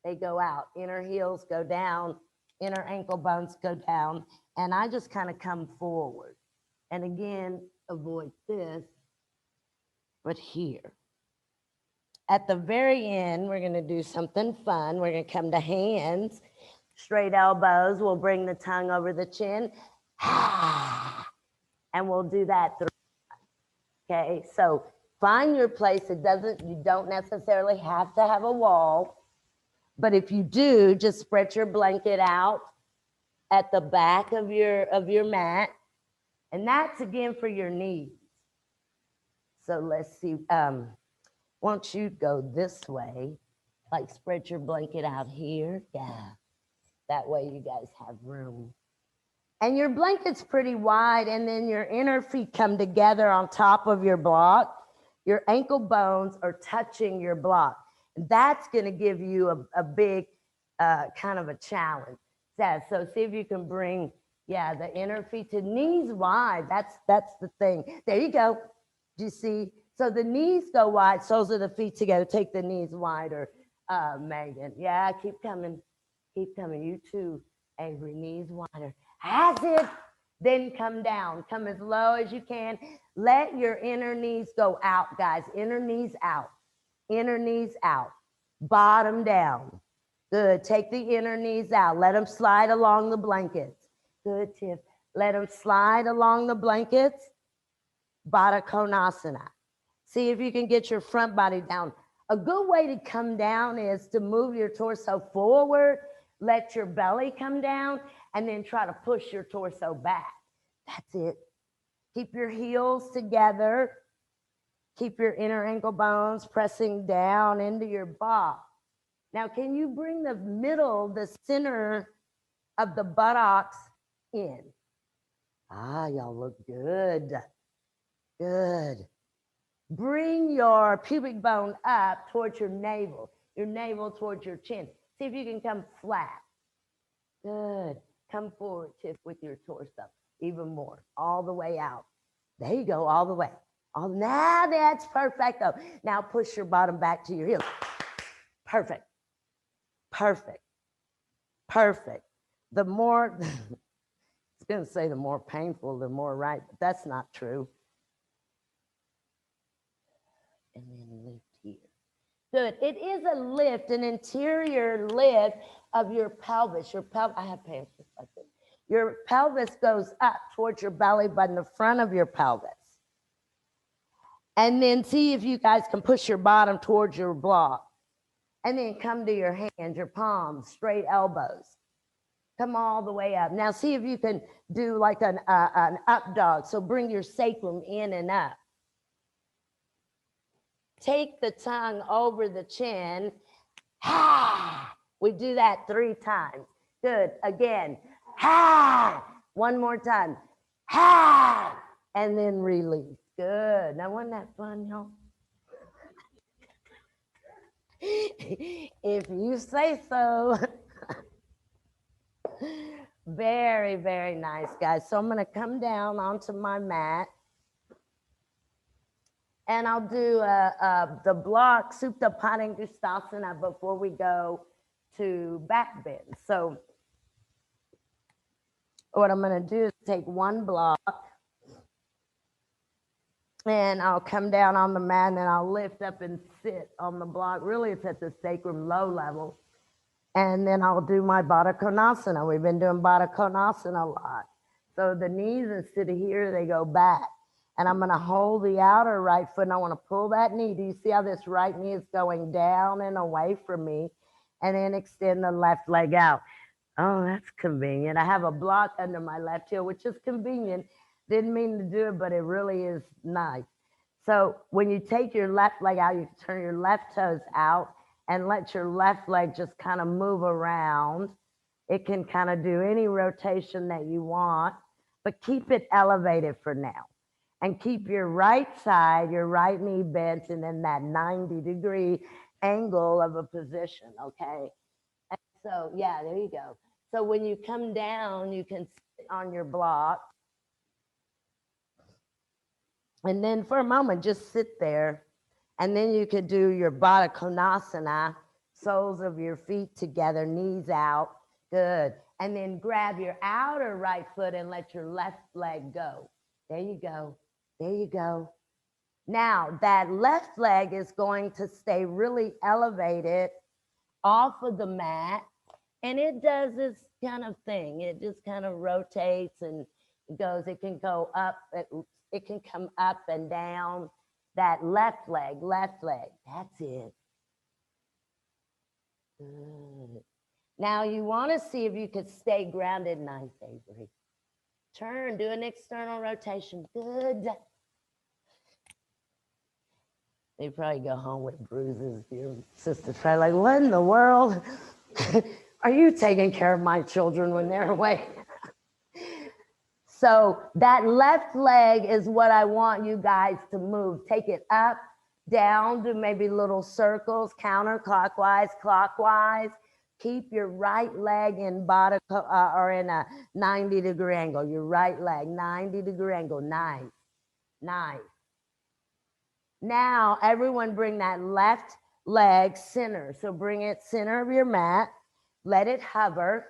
They go out. Inner heels go down. Inner ankle bones go down. And I just kind of come forward. And again, avoid this, but here. At the very end, we're going to do something fun. We're going to come to hands, straight elbows. We'll bring the tongue over the chin. And we'll do that through. Okay, so find your place. You don't necessarily have to have a wall, but if you do, just spread your blanket out at the back of your mat, and that's again for your knees. So let's see. Once you go this way, like spread your blanket out here, yeah. That way you guys have room. And your blanket's pretty wide, and then your inner feet come together on top of your block. Your ankle bones are touching your block. That's going to give you a big kind of a challenge. Yeah, so see if you can bring, the inner feet to knees wide. That's the thing. There you go. Do you see? So the knees go wide, soles of the feet together. Take the knees wider, Megan. Yeah, keep coming. Keep coming. You too, Avery. Knees wider. Has it. Then come down. Come as low as you can. Let your inner knees go out, guys. Inner knees out. Inner knees out. Bottom down. Good. Take the inner knees out. Let them slide along the blankets. Good, Tiff. Let them slide along the blankets. Baddha Konasana. See if you can get your front body down. A good way to come down is to move your torso forward, let your belly come down, and then try to push your torso back. That's it. Keep your heels together. Keep your inner ankle bones pressing down into your box. Now, can you bring the middle, the center of the buttocks in? Y'all look good. Good. Bring your pubic bone up towards your navel towards your chin. See if you can come flat. Good. Come forward, Tiff, with your torso. Even more. All the way out. There you go, all the way. Now that's perfecto. Now push your bottom back to your heels. Perfect. Perfect. Perfect. The more, it's going to say the more painful, the more right, but that's not true. And then lift here. Good. It is a lift, an interior lift of your pelvis. I have pants just like this. Your pelvis goes up towards your belly button, the front of your pelvis. And then see if you guys can push your bottom towards your block. And then come to your hands, your palms, straight elbows. Come all the way up. Now see if you can do like an up dog. So bring your sacrum in and up. Take the tongue over the chin. We do that 3 times. Good. Again. One more time. And then release. Good. Now, wasn't that fun, y'all? If you say so. Very, very nice, guys. So I'm going to come down onto my mat. And I'll do the block Supta Padangusthasana before we go to back bend. So what I'm going to do is take one block and I'll come down on the mat and I'll lift up and sit on the block. Really, it's at the sacrum low level. And then I'll do my Baddha Konasana. We've been doing Baddha Konasana a lot. So the knees, instead of here, they go back. And I'm going to hold the outer right foot and I want to pull that knee. Do you see how this right knee is going down and away from me? And then extend the left leg out. Oh, that's convenient. I have a block under my left heel, which is convenient. Didn't mean to do it, but it really is nice. So when you take your left leg out, you turn your left toes out and let your left leg just kind of move around. It can kind of do any rotation that you want, but keep it elevated for now. And keep your right side, your right knee bent and in that 90-degree angle of a position, okay? And So, yeah, there you go. So when you come down, you can sit on your block. And then for a moment, just sit there. And then you could do your Baddha Konasana, soles of your feet together, knees out. Good. And then grab your outer right foot and let your left leg go. There you go. There you go. Now, that left leg is going to stay really elevated off of the mat. And it does this kind of thing. It just kind of rotates and goes. It can go up. It can come up and down. That left leg, left leg. That's it. Good. Now you want to see if you could stay grounded. Nice, Avery. Turn, do an external rotation. Good. You probably go home with bruises. Your sister's probably like, what in the world? Are you taking care of my children when they're away? So that left leg is what I want you guys to move. Take it up, down, do maybe little circles, counterclockwise, clockwise. Keep your right leg in or in a 90-degree angle. Your right leg, 90-degree angle. Nice, nice. Now, everyone bring that left leg center. So bring it center of your mat. Let it hover.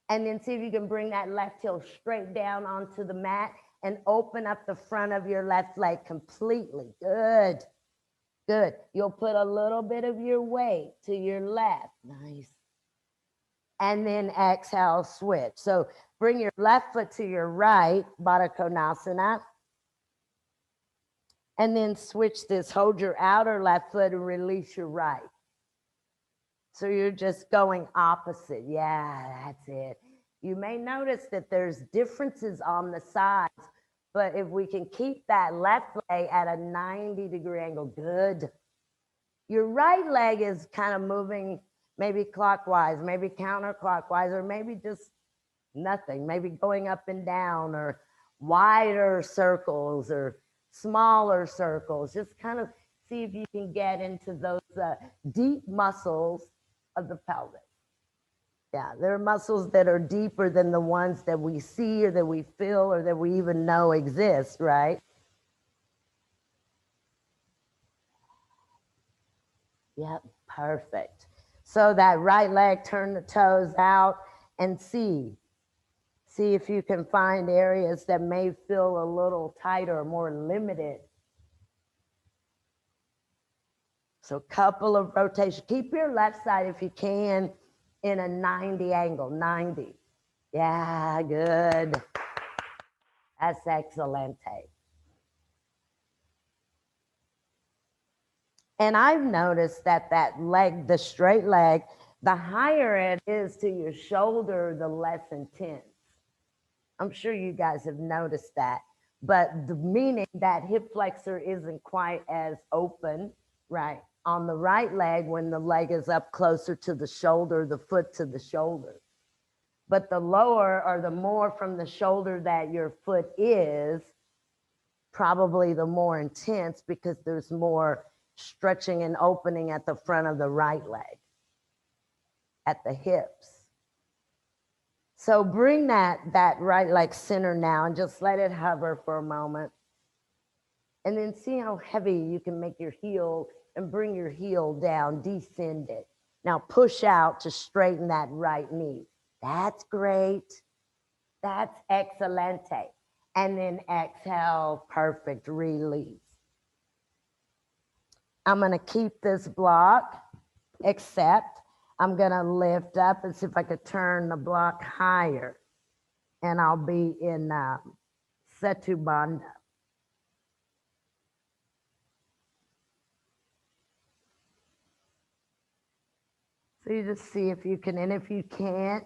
And then see if you can bring that left heel straight down onto the mat and open up the front of your left leg completely. Good. Good. You'll put a little bit of your weight to your left. Nice. And then exhale, switch. So bring your left foot to your right, Baddha Konasana. And then switch this. Hold your outer left foot and release your right. So you're just going opposite. Yeah, that's it. You may notice that there's differences on the sides, but if we can keep that left leg at a 90-degree angle, good. Your right leg is kind of moving maybe clockwise, maybe counterclockwise, or maybe just nothing, maybe going up and down, or wider circles or smaller circles. Just kind of see if you can get into those deep muscles of the pelvis. Yeah, there are muscles that are deeper than the ones that we see or that we feel or that we even know exist, right? Yep, perfect. So that right leg, turn the toes out and see. See if you can find areas that may feel a little tighter or more limited. So a couple of rotations. Keep your left side, if you can, in a 90 angle, 90. Yeah, good. That's excelente. And I've noticed that that leg, the straight leg, the higher it is to your shoulder, the less intense. I'm sure you guys have noticed that. But the meaning that hip flexor isn't quite as open, right? On the right leg, when the leg is up closer to the shoulder, the foot to the shoulder. But the lower or the more from the shoulder that your foot is, probably the more intense because there's more stretching and opening at the front of the right leg, at the hips. So bring that right leg center now and just let it hover for a moment. And then see how heavy you can make your heel and bring your heel down, descend it. Now push out to straighten that right knee. That's great. That's excelente. And then exhale, perfect, release. I'm going to keep this block, except I'm going to lift up and see if I could turn the block higher. And I'll be in Setu Bandha. So you just see if you can, and if you can't,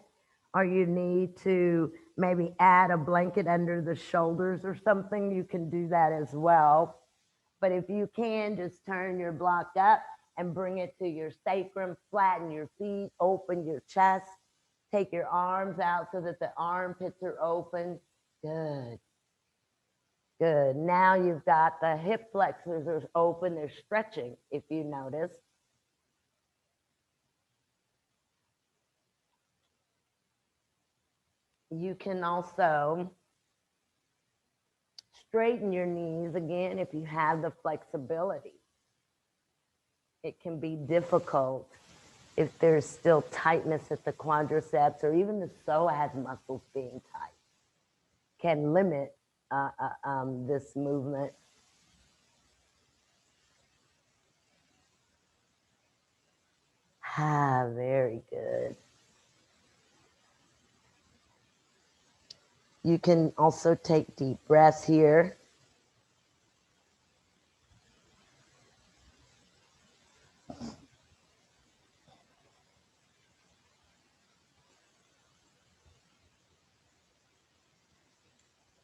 or you need to maybe add a blanket under the shoulders or something, you can do that as well. But if you can, just turn your block up and bring it to your sacrum, flatten your feet, open your chest, take your arms out so that the armpits are open. Good. Good. Now you've got the hip flexors are open, they're stretching, if you notice. You can also straighten your knees again if you have the flexibility. It can be difficult if there's still tightness at the quadriceps or even the psoas muscles being tight. Can limit this movement. Ah, very good. You can also take deep breaths here.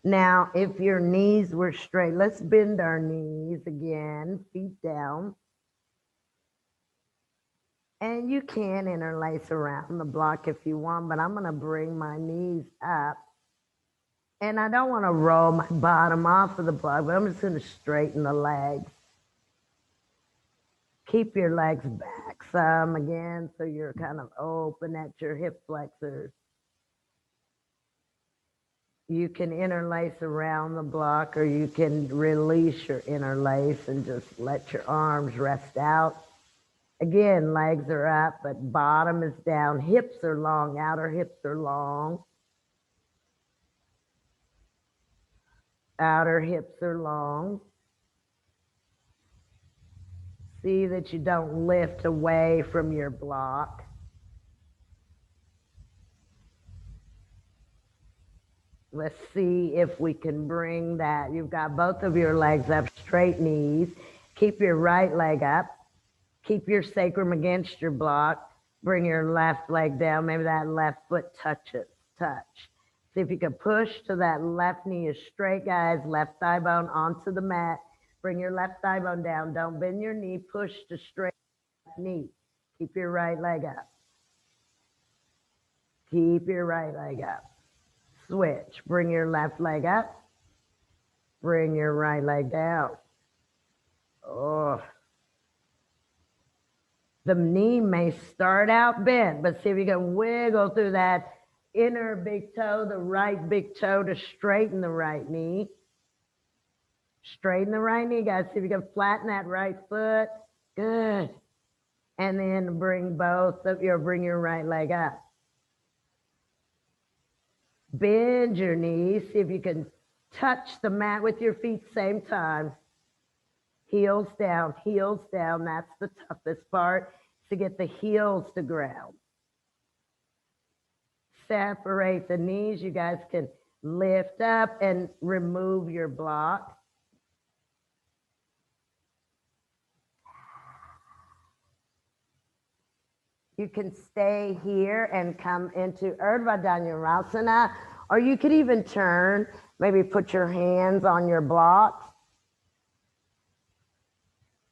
Now, if your knees were straight, let's bend our knees again, feet down. And you can interlace around the block if you want, but I'm going to bring my knees up. And I don't want to roll my bottom off of the block, but I'm just going to straighten the legs. Keep your legs back some again, so you're kind of open at your hip flexors. You can interlace around the block, or you can release your interlace and just let your arms rest out. Again, legs are up, but bottom is down. Hips are long, outer hips are long. Outer hips are long. See that you don't lift away from your block. Let's see if we can bring that. You've got both of your legs up, straight knees. Keep your right leg up. Keep your sacrum against your block. Bring your left leg down. Maybe that left foot touches. Touch. See if you can push to that left knee is straight, guys. Left thigh bone onto the mat. Bring your left thigh bone down. Don't bend your knee. Push to straight knee. Keep your right leg up. Keep your right leg up. Switch. Bring your left leg up. Bring your right leg down. Oh. The knee may start out bent, but see if you can wiggle through that inner big toe, the right big toe, to straighten the right knee. Straighten the right knee, guys. See if you can flatten that right foot. Good. And then bring bring your right leg up. Bend your knees. See if you can touch the mat with your feet same time. Heels down, heels down. That's the toughest part, to get the heels to ground. Separate the knees. You guys can lift up and remove your block. You can stay here and come into Urdhva Dhanurasana, or you could even turn, maybe put your hands on your blocks.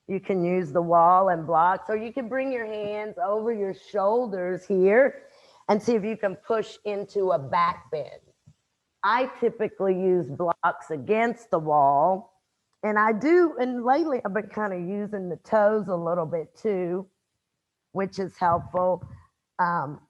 You can use the wall and blocks, or you can bring your hands over your shoulders here and see if you can push into a back bend. I typically use blocks against the wall, and and lately I've been kind of using the toes a little bit too, which is helpful. So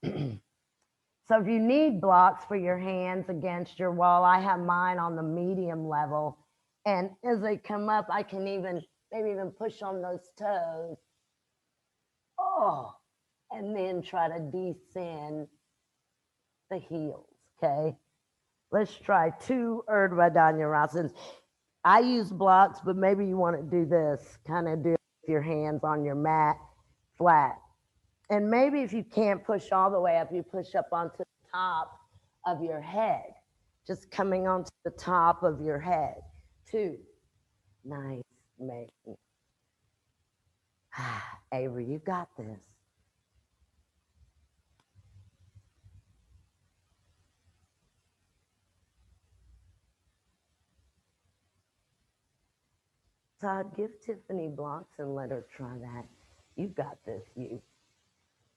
if you need blocks for your hands against your wall, I have mine on the medium level. And as they come up, I can maybe even push on those toes. Oh, and then try to descend the heels, okay? Let's try 2 Urdhva Dhanurasanas. I use blocks, but maybe you want to do this, kind of do it with your hands on your mat flat. And maybe if you can't push all the way up, you push up onto the top of your head, just coming onto the top of your head. 2. Nice, making. Avery, you got this. Todd, give Tiffany blocks and let her try that. You got this, you.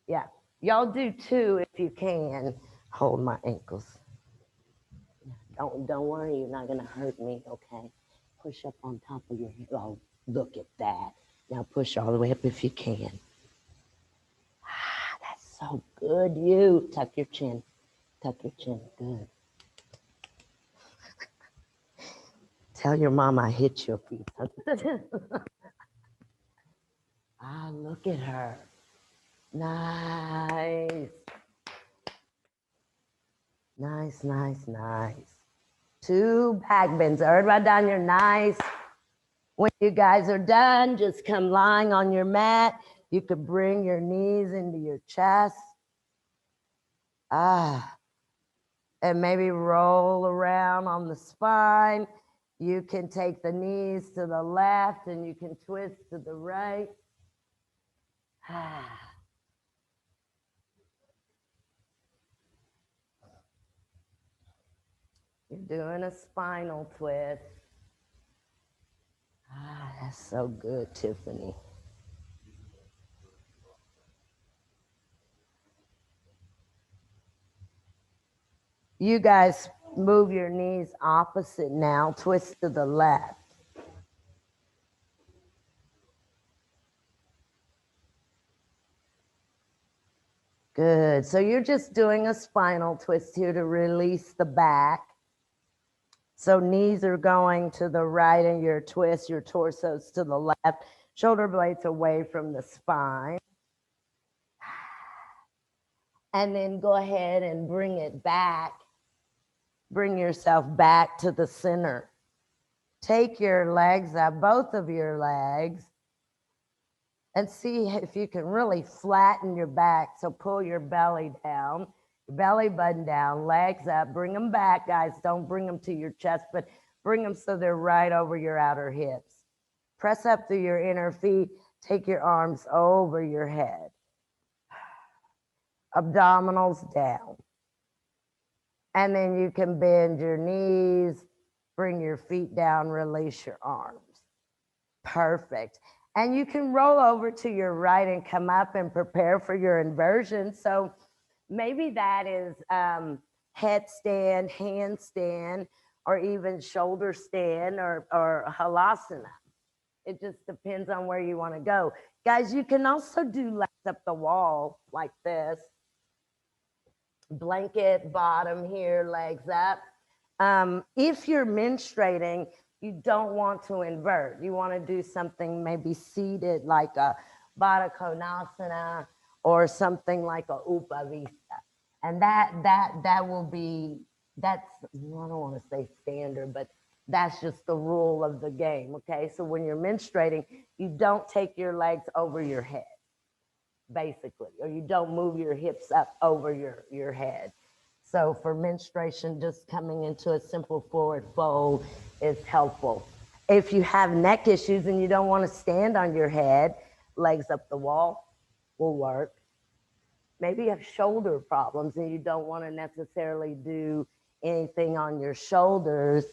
Yeah, y'all do 2 if you can. Hold my ankles. Don't worry, you're not gonna hurt me, okay? Push up on top of your head. Oh, look at that. Now push all the way up if you can. That's so good, you. Tuck your chin. Tuck your chin. Good. Tell your mom I hit your feet. Ah, look at her. Nice. Nice, nice, nice. 2 back bends. Everybody down here, nice. When you guys are done, just come lying on your mat. You could bring your knees into your chest. And maybe roll around on the spine. You can take the knees to the left and you can twist to the right. You're doing a spinal twist. That's so good, Tiffany. You guys move your knees opposite now, twist to the left. Good. So you're just doing a spinal twist here to release the back. So knees are going to the right and your twist, your torso's to the left, shoulder blades away from the spine. And then go ahead and bring it back. Bring yourself back to the center. Take your legs up, both of your legs, and see if you can really flatten your back. So pull your belly down, your belly button down, legs up, bring them back, guys. Don't bring them to your chest, but bring them so they're right over your outer hips. Press up through your inner feet. Take your arms over your head. Abdominals down. And then you can bend your knees, bring your feet down, release your arms. Perfect. And you can roll over to your right and come up and prepare for your inversion. So maybe that is headstand, handstand, or even shoulder stand or halasana. It just depends on where you want to go. Guys, you can also do legs up the wall like this. Blanket bottom here, legs up. If you're menstruating, you don't want to invert. You want to do something maybe seated like a Baddha Konasana or something like a Upavista. And that will be, that's, I don't want to say standard, but that's just the rule of the game, okay? So when you're menstruating, you don't take your legs over your head, basically, or you don't move your hips up over your head. So for menstruation, just coming into a simple forward fold is helpful. If you have neck issues and you don't want to stand on your head, legs up the wall will work. Maybe you have shoulder problems and you don't want to necessarily do anything on your shoulders,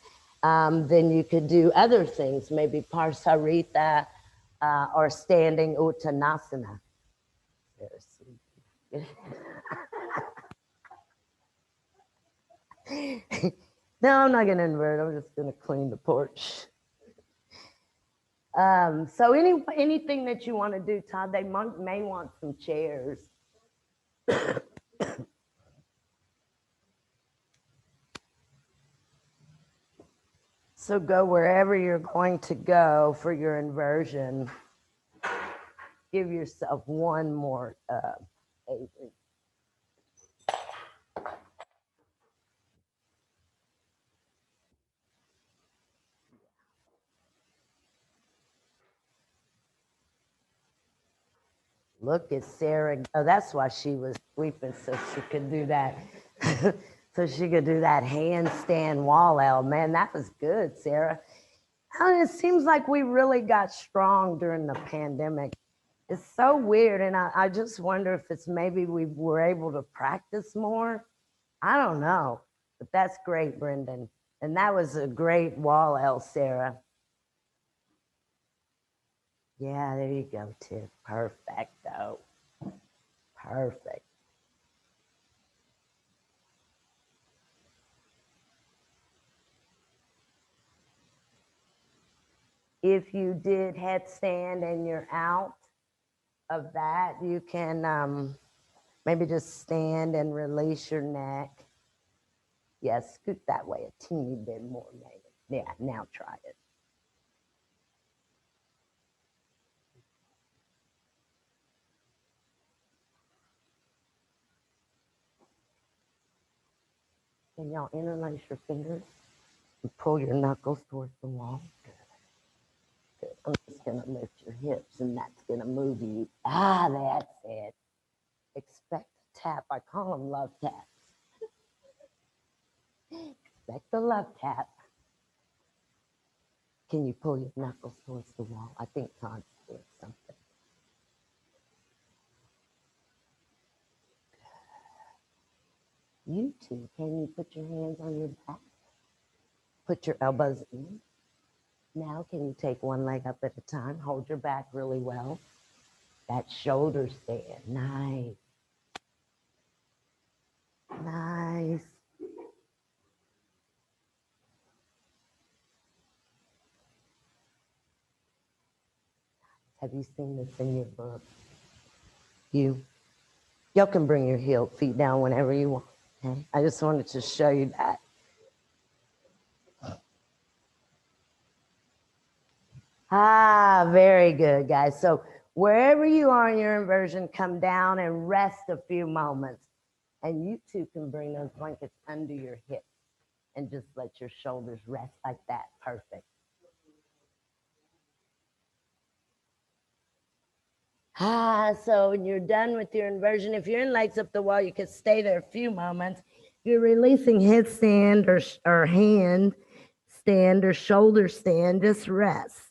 then you could do other things, maybe Parsarita or standing Uttanasana. No, I'm not going to invert. I'm just going to clean the porch. So anything that you want to do, Todd, they may want some chairs. So go wherever you're going to go for your inversion. Give yourself one more. Look at Sarah. Oh, that's why she was sweeping, so she could do that. So she could do that handstand wall L. Man, that was good, Sarah. And it seems like we really got strong during the pandemic. It's so weird. And I just wonder if it's maybe we were able to practice more. I don't know. But that's great, Brendan. And that was a great wall L, Sarah. Yeah, there you go, Tiff. Perfecto. Perfect. If you did headstand and you're out of that, you can maybe just stand and release your neck. Yes, scoot that way a teeny bit more, maybe. Yeah, now try it. Can y'all interlace your fingers and pull your knuckles towards the wall? Good. Good. I'm just going to lift your hips, and that's going to move you. Ah, that's it. Expect a tap. I call them love taps. Expect the love tap. Can you pull your knuckles towards the wall? I think Todd's doing something. You too. Can you put your hands on your back? Put your elbows in. Now, can you take one leg up at a time? Hold your back really well. That shoulder stand. Nice. Nice. Have you seen this in your book? Y'all can bring your feet down whenever you want. Okay? I just wanted to show you that. Ah, very good, guys. So wherever you are in your inversion, come down and rest a few moments. And you too can bring those blankets under your hips and just let your shoulders rest like that. Perfect. So when you're done with your inversion, if you're in legs up the wall, you could stay there a few moments. If you're releasing headstand or hand stand or shoulder stand, just rest.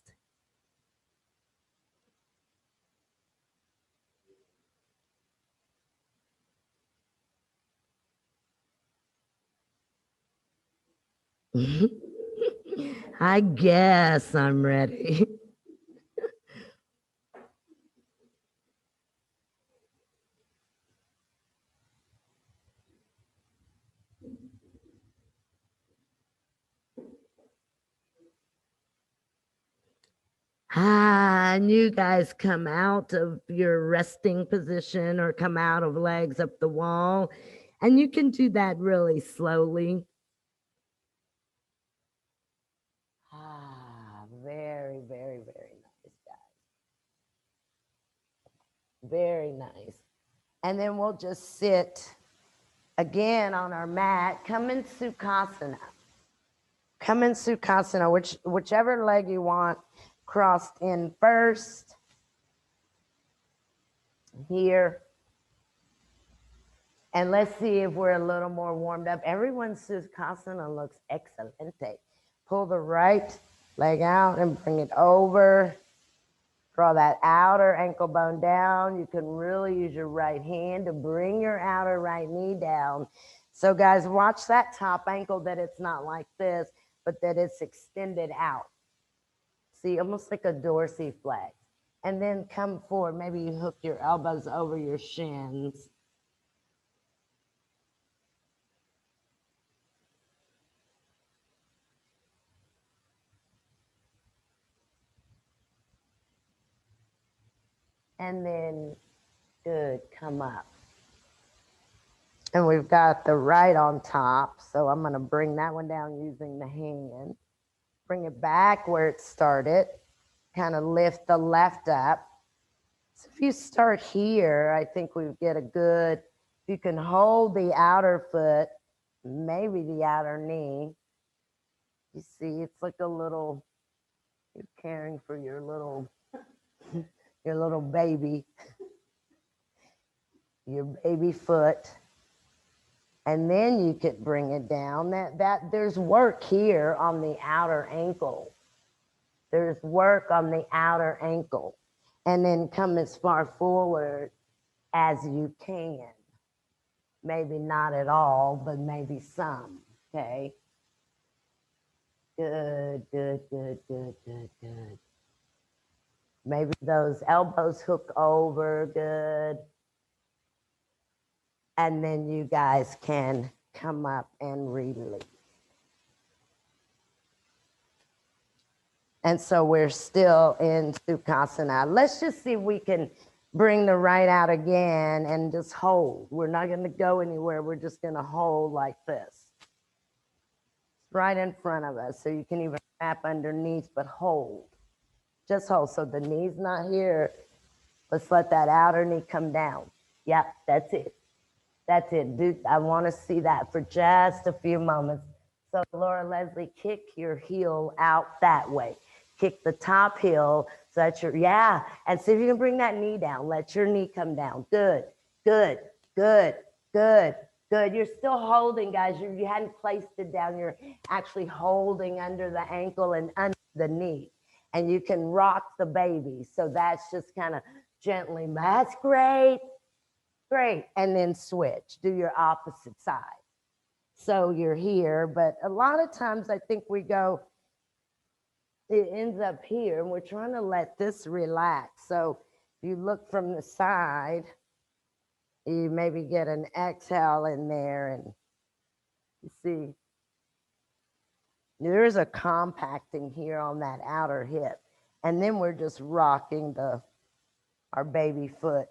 I guess I'm ready. And you guys come out of your resting position or come out of legs up the wall. And you can do that really slowly. Very, very, very nice, guys. Very nice. And then we'll just sit again on our mat. Come in Sukhasana. Come in Sukhasana, whichever leg you want crossed in first. Here. And let's see if we're a little more warmed up. Everyone's Sukhasana looks excelente. Pull the right leg out and bring it over. Draw that outer ankle bone down. You can really use your right hand to bring your outer right knee down. So guys, watch that top ankle, that it's not like this, but that it's extended out. See, almost like a dorsiflex. And then come forward. Maybe you hook your elbows over your shins. And then, good, come up. And we've got the right on top. So I'm going to bring that one down using the hand. Bring it back where it started. Kind of lift the left up. So if you start here, I think we get a good, you can hold the outer foot, maybe the outer knee. You see, it's like a little, you're caring for your little baby, your baby foot. And then you could bring it down. That there's work here on the outer ankle. There's work on the outer ankle. And then come as far forward as you can. Maybe not at all, but maybe some. Okay. Good, good, good, good, good, good. Maybe those elbows hook over. Good. And then you guys can come up and release. And so we're still in Sukhasana. Let's just see if we can bring the right out again and just hold. We're not going to go anywhere. We're just going to hold like this. right in front of us. So you can even wrap underneath, but hold. Just hold. So the knee's not here. Let's let that outer knee come down. Yep, that's it. That's it. Dude, I want to see that for just a few moments. So Laura Leslie, kick your heel out that way. Kick the top heel so that yeah. And see if you can bring that knee down. Let your knee come down. Good, good, good, good, good. You're still holding, guys. You hadn't placed it down. You're actually holding under the ankle and under the knee. And you can rock the baby. So that's just kind of gently. That's great. Great. And then switch. Do your opposite side. So you're here. But a lot of times I think we go, it ends up here, and we're trying to let this relax. So if you look from the side, you maybe get an exhale in there, and you see there's a compacting here on that outer hip. And then we're just rocking our baby foot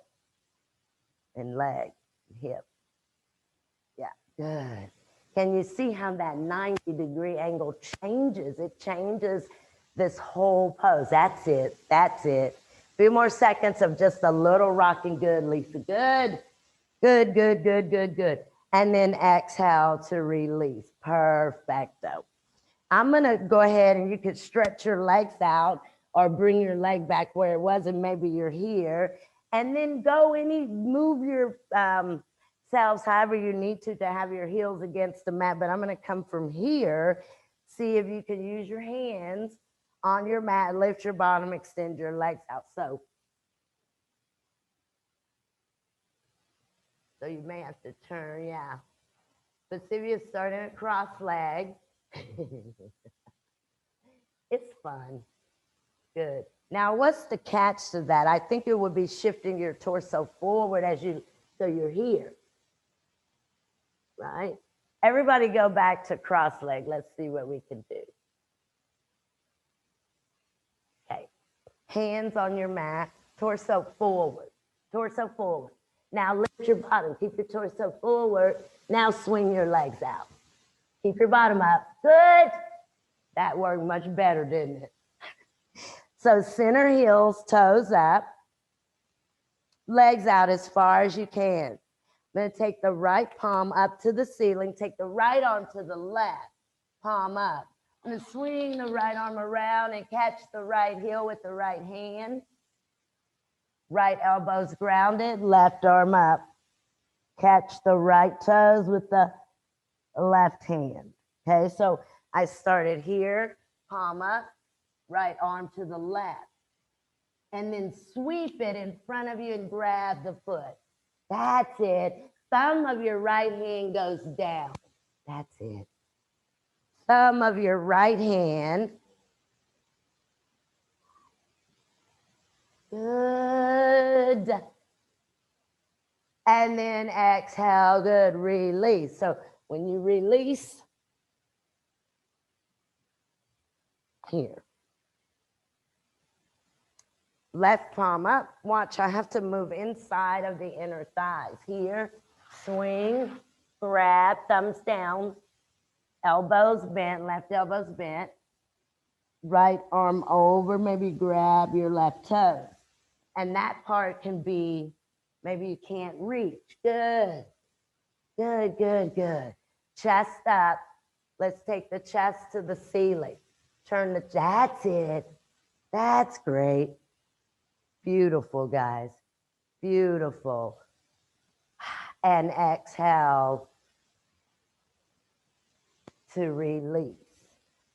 and leg, hip. Yeah, good. Can you see how that 90-degree angle changes? It changes this whole pose. That's it. That's it. A few more seconds of just a little rocking. Good, Lisa. Good. Good, good, good, good, good. And then exhale to release. Perfecto. I'm going to go ahead and you could stretch your legs out or bring your leg back where it was, and maybe you're here. And then move your selves however you need to have your heels against the mat. But I'm going to come from here. See if you can use your hands on your mat, lift your bottom, extend your legs out. So you may have to turn, yeah. But see if you're starting a cross leg. It's fun. Good. Now, what's the catch to that? I think it would be shifting your torso forward so you're here. Right? Everybody go back to cross leg. Let's see what we can do. Okay. Hands on your mat, torso forward. Torso forward. Now lift your bottom. Keep your torso forward. Now swing your legs out. Keep your bottom up. Good. That worked much better, didn't it? So center heels, toes up, legs out as far as you can. I'm going to take the right palm up to the ceiling, take the right arm to the left, palm up. I'm going to swing the right arm around and catch the right heel with the right hand. Right elbow's grounded, left arm up. Catch the right toes with the left hand. Okay, so I started here, palm up, right arm to the left. And then sweep it in front of you and grab the foot. That's it. Thumb of your right hand goes down. That's it. Thumb of your right hand. Good. And then exhale, good, release. So when you release, here. Left palm up. Watch, I have to move inside of the inner thighs. Here, swing, grab, thumbs down, elbows bent, left elbows bent. Right arm over, maybe grab your left toes. And that part can be, maybe you can't reach. Good, good, good, good. Chest up. Let's take the chest to the ceiling. That's it. That's great. Beautiful, guys. Beautiful. And exhale to release.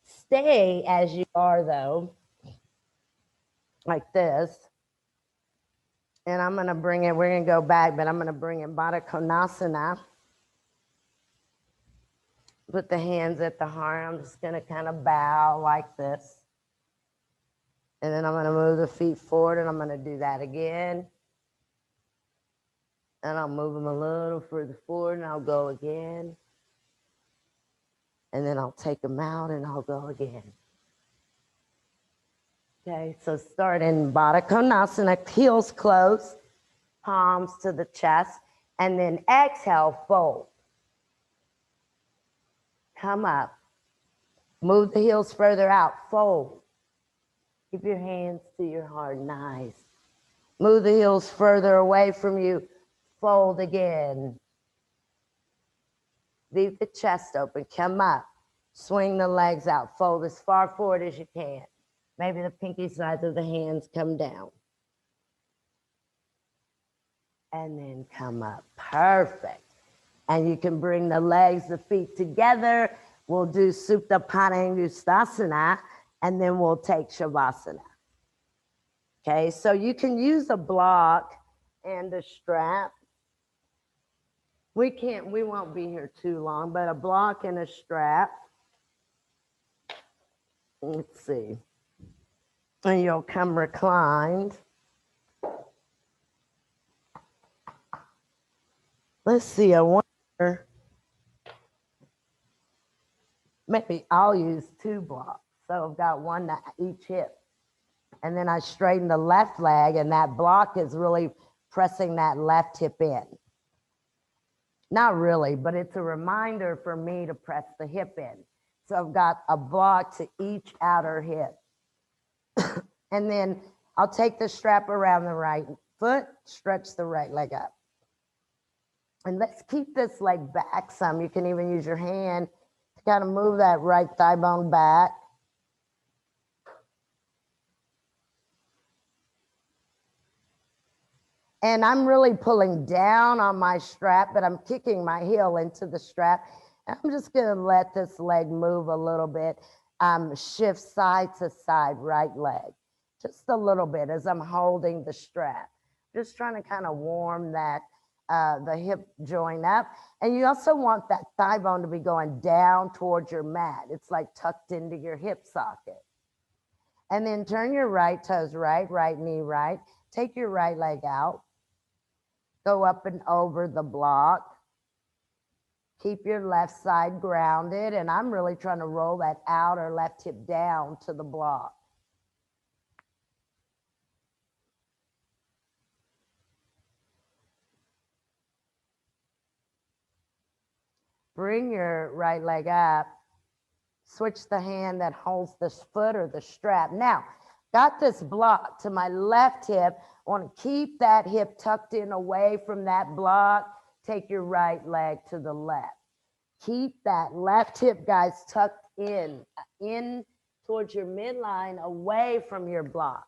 Stay as you are, though, like this. And I'm going to bring it, we're going to go back, but I'm going to bring it Baddha Konasana. Put the hands at the heart. I'm just going to kind of bow like this. And then I'm going to move the feet forward, and I'm going to do that again. And I'll move them a little further forward, and I'll go again. And then I'll take them out, and I'll go again. Okay, so start in Baddha Konasana, heels close, palms to the chest, and then exhale, fold. Come up, Move the heels further out. Fold. Keep your hands to your heart. Nice. Move the heels further away from you. Fold again. Leave the chest open. Come up. Swing the legs out. Fold as far forward as you can. Maybe the pinky sides of the hands come down. And then come up. Perfect. And you can bring the legs, the feet together. We'll do Supta Padangusthasana, and then we'll take Shavasana. Okay, so you can use a block and a strap. We won't be here too long, but a block and a strap. Let's see. And you'll come reclined. Let's see, I wonder, maybe I'll use 2 blocks. So I've got one to each hip. And then I straighten the left leg, and that block is really pressing that left hip in. Not really, but it's a reminder for me to press the hip in. So I've got a block to each outer hip. And then I'll take the strap around the right foot, stretch the right leg up. And let's keep this leg back some. You can even use your hand to kind of move that right thigh bone back. And I'm really pulling down on my strap, but I'm kicking my heel into the strap. I'm just gonna let this leg move a little bit. Shift side to side, right leg. Just a little bit as I'm holding the strap. Just trying to kind of warm that, the hip joint up. And you also want that thigh bone to be going down towards your mat. It's like tucked into your hip socket. And then turn your right toes right, right knee right. Take your right leg out. Go up and over the block. Keep your left side grounded. And I'm really trying to roll that outer left hip down to the block. Bring your right leg up. Switch the hand that holds this foot or the strap. Now, got this block to my left hip. I want to keep that hip tucked in away from that block. Take your right leg to the left. Keep that left hip, guys, tucked in towards your midline, away from your block.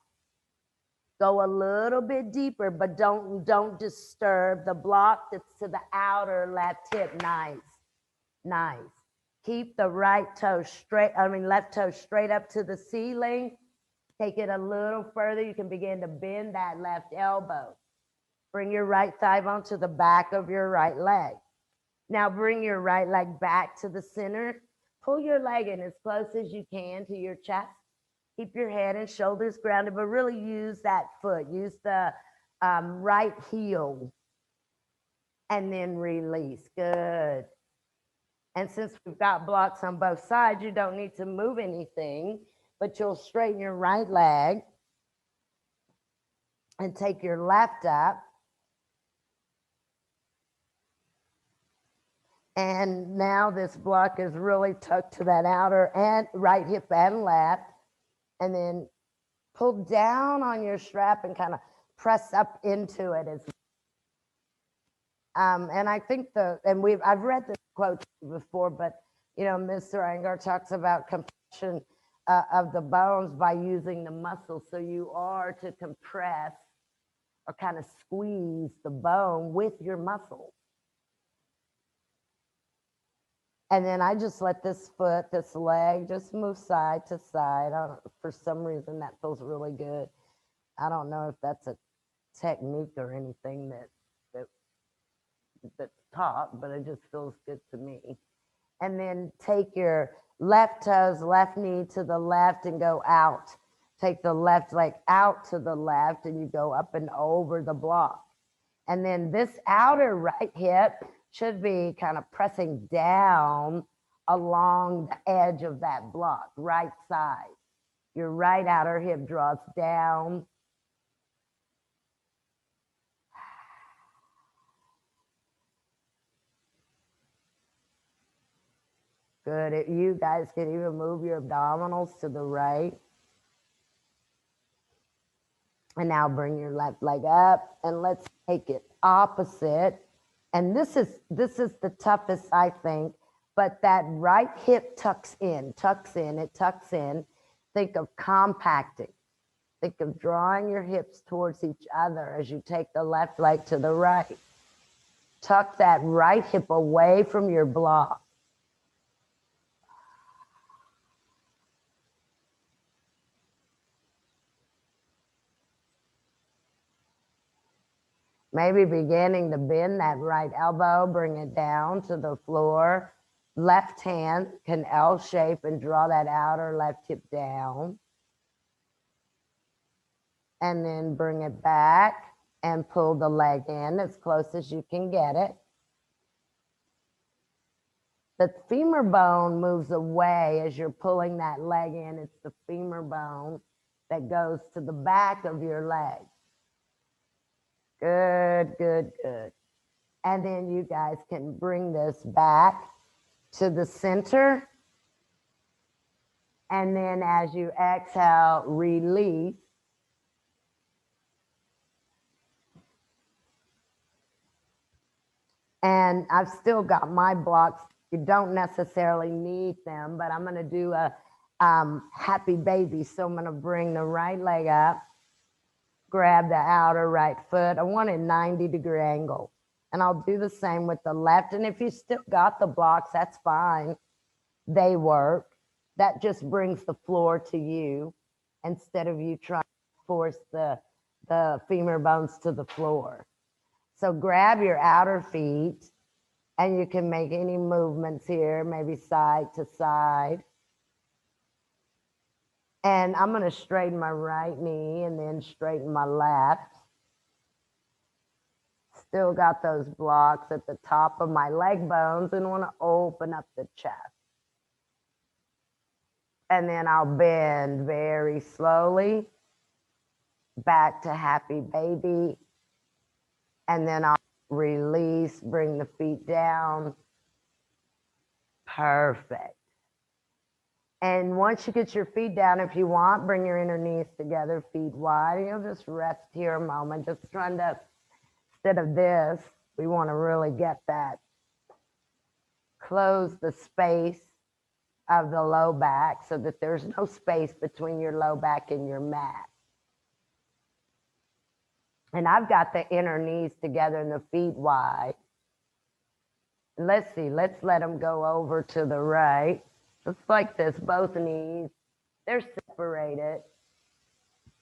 Go a little bit deeper, but don't disturb the block that's to the outer left hip. Nice, nice. Keep the left toe straight up to the ceiling. Take it a little further. You can begin to bend that left elbow. Bring your right thigh bone to the back of your right leg. Now bring your right leg back to the center. Pull your leg in as close as you can to your chest. Keep your head and shoulders grounded, but really use that foot. Use the right heel. And then release. Good. And since we've got blocks on both sides, you don't need to move anything, but you'll straighten your right leg and take your left up. And now this block is really tucked to that outer and right hip and left. And then pull down on your strap and kind of press up into it. And I think I've read this quote before, but Mr. Iyengar talks about compression of the bones by using the muscles. So you are to compress or kind of squeeze the bone with your muscles. And then I just let this leg just move side to side. For some reason, that feels really good. I don't know if that's a technique or anything that's taught, but it just feels good to me. And then take your left toes, left knee to the left and go out. Take the left leg out to the left and you go up and over the block. And then this outer right hip should be kind of pressing down along the edge of that block, right side. Your right outer hip draws down. Good. You guys can even move your abdominals to the right. And now bring your left leg up and let's take it opposite. And this is the toughest, I think, but that right hip tucks in, it tucks in. Think of compacting. Think of drawing your hips towards each other as you take the left leg to the right. Tuck that right hip away from your block. Maybe beginning to bend that right elbow, bring it down to the floor. Left hand can L shape and draw that outer left hip down. And then bring it back and pull the leg in as close as you can get it. The femur bone moves away as you're pulling that leg in. It's the femur bone that goes to the back of your leg. Good, good, good. And then you guys can bring this back to the center. And then as you exhale, release. And I've still got my blocks. You don't necessarily need them, but I'm going to do a happy baby. So I'm going to bring the right leg up, grab the outer right foot. I want a 90-degree angle. And I'll do the same with the left. And if you still got the blocks, that's fine. They work. That just brings the floor to you instead of you trying to force the femur bones to the floor. So grab your outer feet and you can make any movements here, maybe side to side. And I'm going to straighten my right knee and then straighten my left. Still got those blocks at the top of my leg bones and want to open up the chest. And then I'll bend very slowly back to happy baby. And then I'll release, bring the feet down. Perfect. And once you get your feet down, if you want, bring your inner knees together, feet wide. You'll just rest here a moment, just trying to, instead of this, we want to really get that. Close the space of the low back so that there's no space between your low back and your mat. And I've got the inner knees together and the feet wide. Let's see, let's let them go over to the right. Just like this, both knees, they're separated.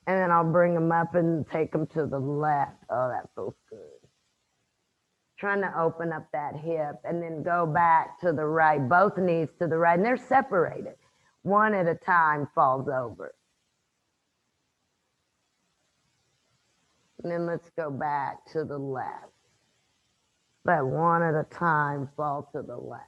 And then I'll bring them up and take them to the left. Oh, that feels good. Trying to open up that hip and then go back to the right, both knees to the right, and they're separated. One at a time falls over. And then let's go back to the left. Let one at a time fall to the left.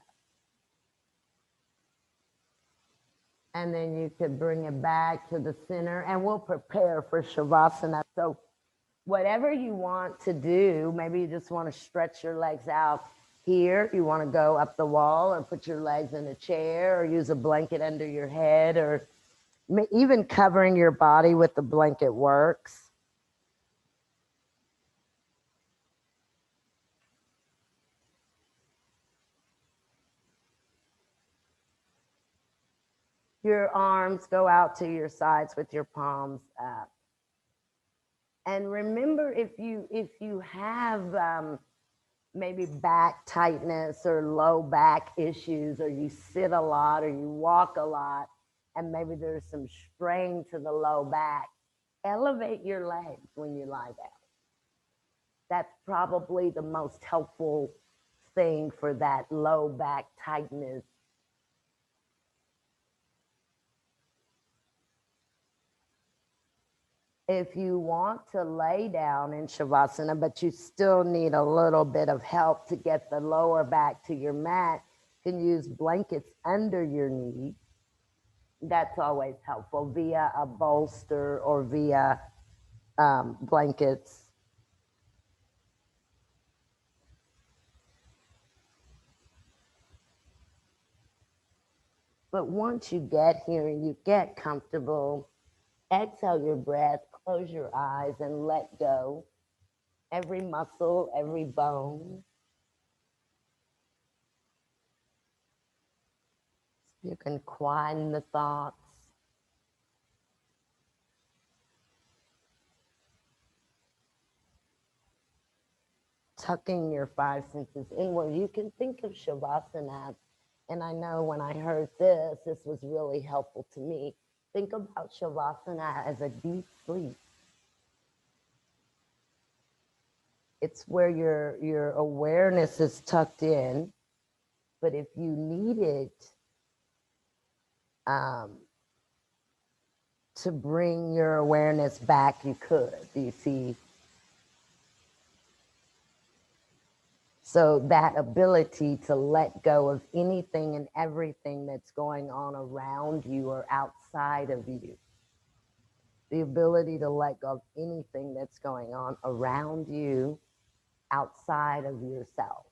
And then you could bring it back to the center and we'll prepare for Shavasana. So whatever you want to do, maybe you just want to stretch your legs out here. You want to go up the wall or put your legs in a chair or use a blanket under your head or even covering your body with the blanket works. Your arms go out to your sides with your palms up. And remember, if you have maybe back tightness or low back issues, or you sit a lot or you walk a lot, and maybe there's some strain to the low back, elevate your legs when you lie down. That's probably the most helpful thing for that low back tightness. If you want to lay down in Shavasana, but you still need a little bit of help to get the lower back to your mat, you can use blankets under your knee. That's always helpful via a bolster or via blankets. But once you get here and you get comfortable, exhale your breath, close your eyes, and let go. Every muscle, every bone. You can quieten the thoughts. Tucking your five senses inward. You can think of Shavasana. And I know when I heard this was really helpful to me. Think about Shavasana as a deep sleep. It's where your awareness is tucked in, but if you needed um, to bring your awareness back, you could. Do you see? So that ability to let go of anything and everything that's going on around you or outside of you. The ability to let go of anything that's going on around you, outside of yourself.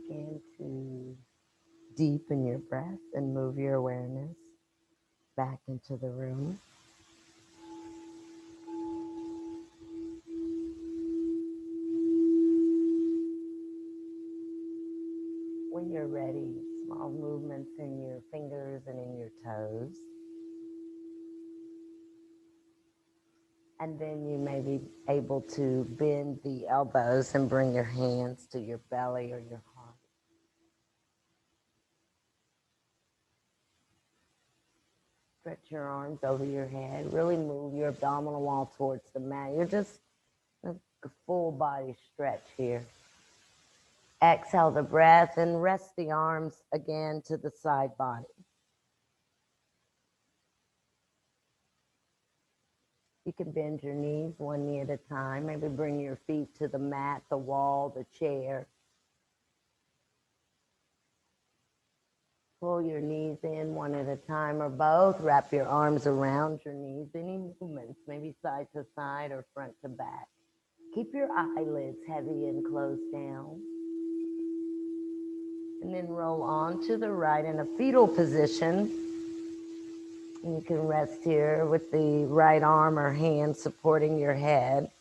Begin to deepen your breath and move your awareness back into the room. When you're ready, small movements in your fingers and in your toes. And then you may be able to bend the elbows and bring your hands to your belly or your heart. Stretch your arms over your head. Really move your abdominal wall towards the mat. You're just a full body stretch here. Exhale the breath and rest the arms again to the side body. You can bend your knees one knee at a time. Maybe bring your feet to the mat, the wall, the chair. Pull your knees in one at a time or both. Wrap your arms around your knees. Any movements, maybe side to side or front to back. Keep your eyelids heavy and closed down. And then roll on to the right in a fetal position. And you can rest here with the right arm or hand supporting your head.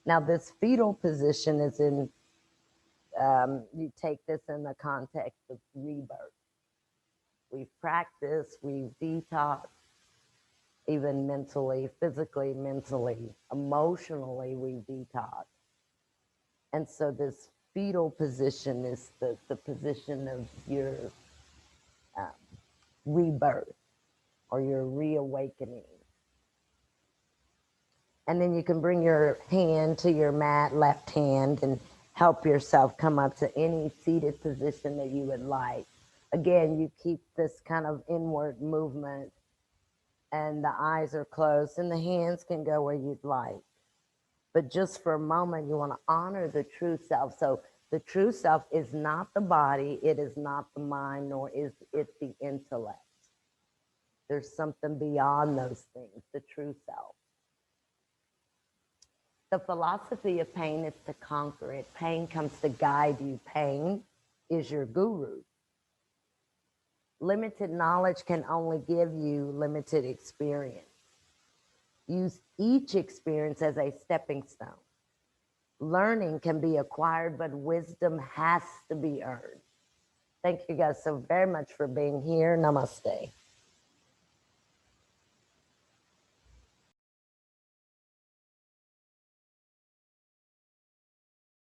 Now this fetal position is in, you take this in the context of rebirth. We've practiced, we've detoxed, even mentally, physically, mentally, emotionally, we detox. And so this fetal position is the position of your rebirth or your reawakening. And then you can bring your hand to your mat, left hand, and help yourself come up to any seated position that you would like. Again, you keep this kind of inward movement, and the eyes are closed, and the hands can go where you'd like. But just for a moment, you want to honor the true self. So the true self is not the body, it is not the mind, nor is it the intellect. There's something beyond those things, the true self. The philosophy of pain is to conquer it. Pain comes to guide you. Pain is your guru. Limited knowledge can only give you limited experience. Use each experience as a stepping stone. Learning can be acquired, but wisdom has to be earned. Thank you guys so very much for being here. Namaste.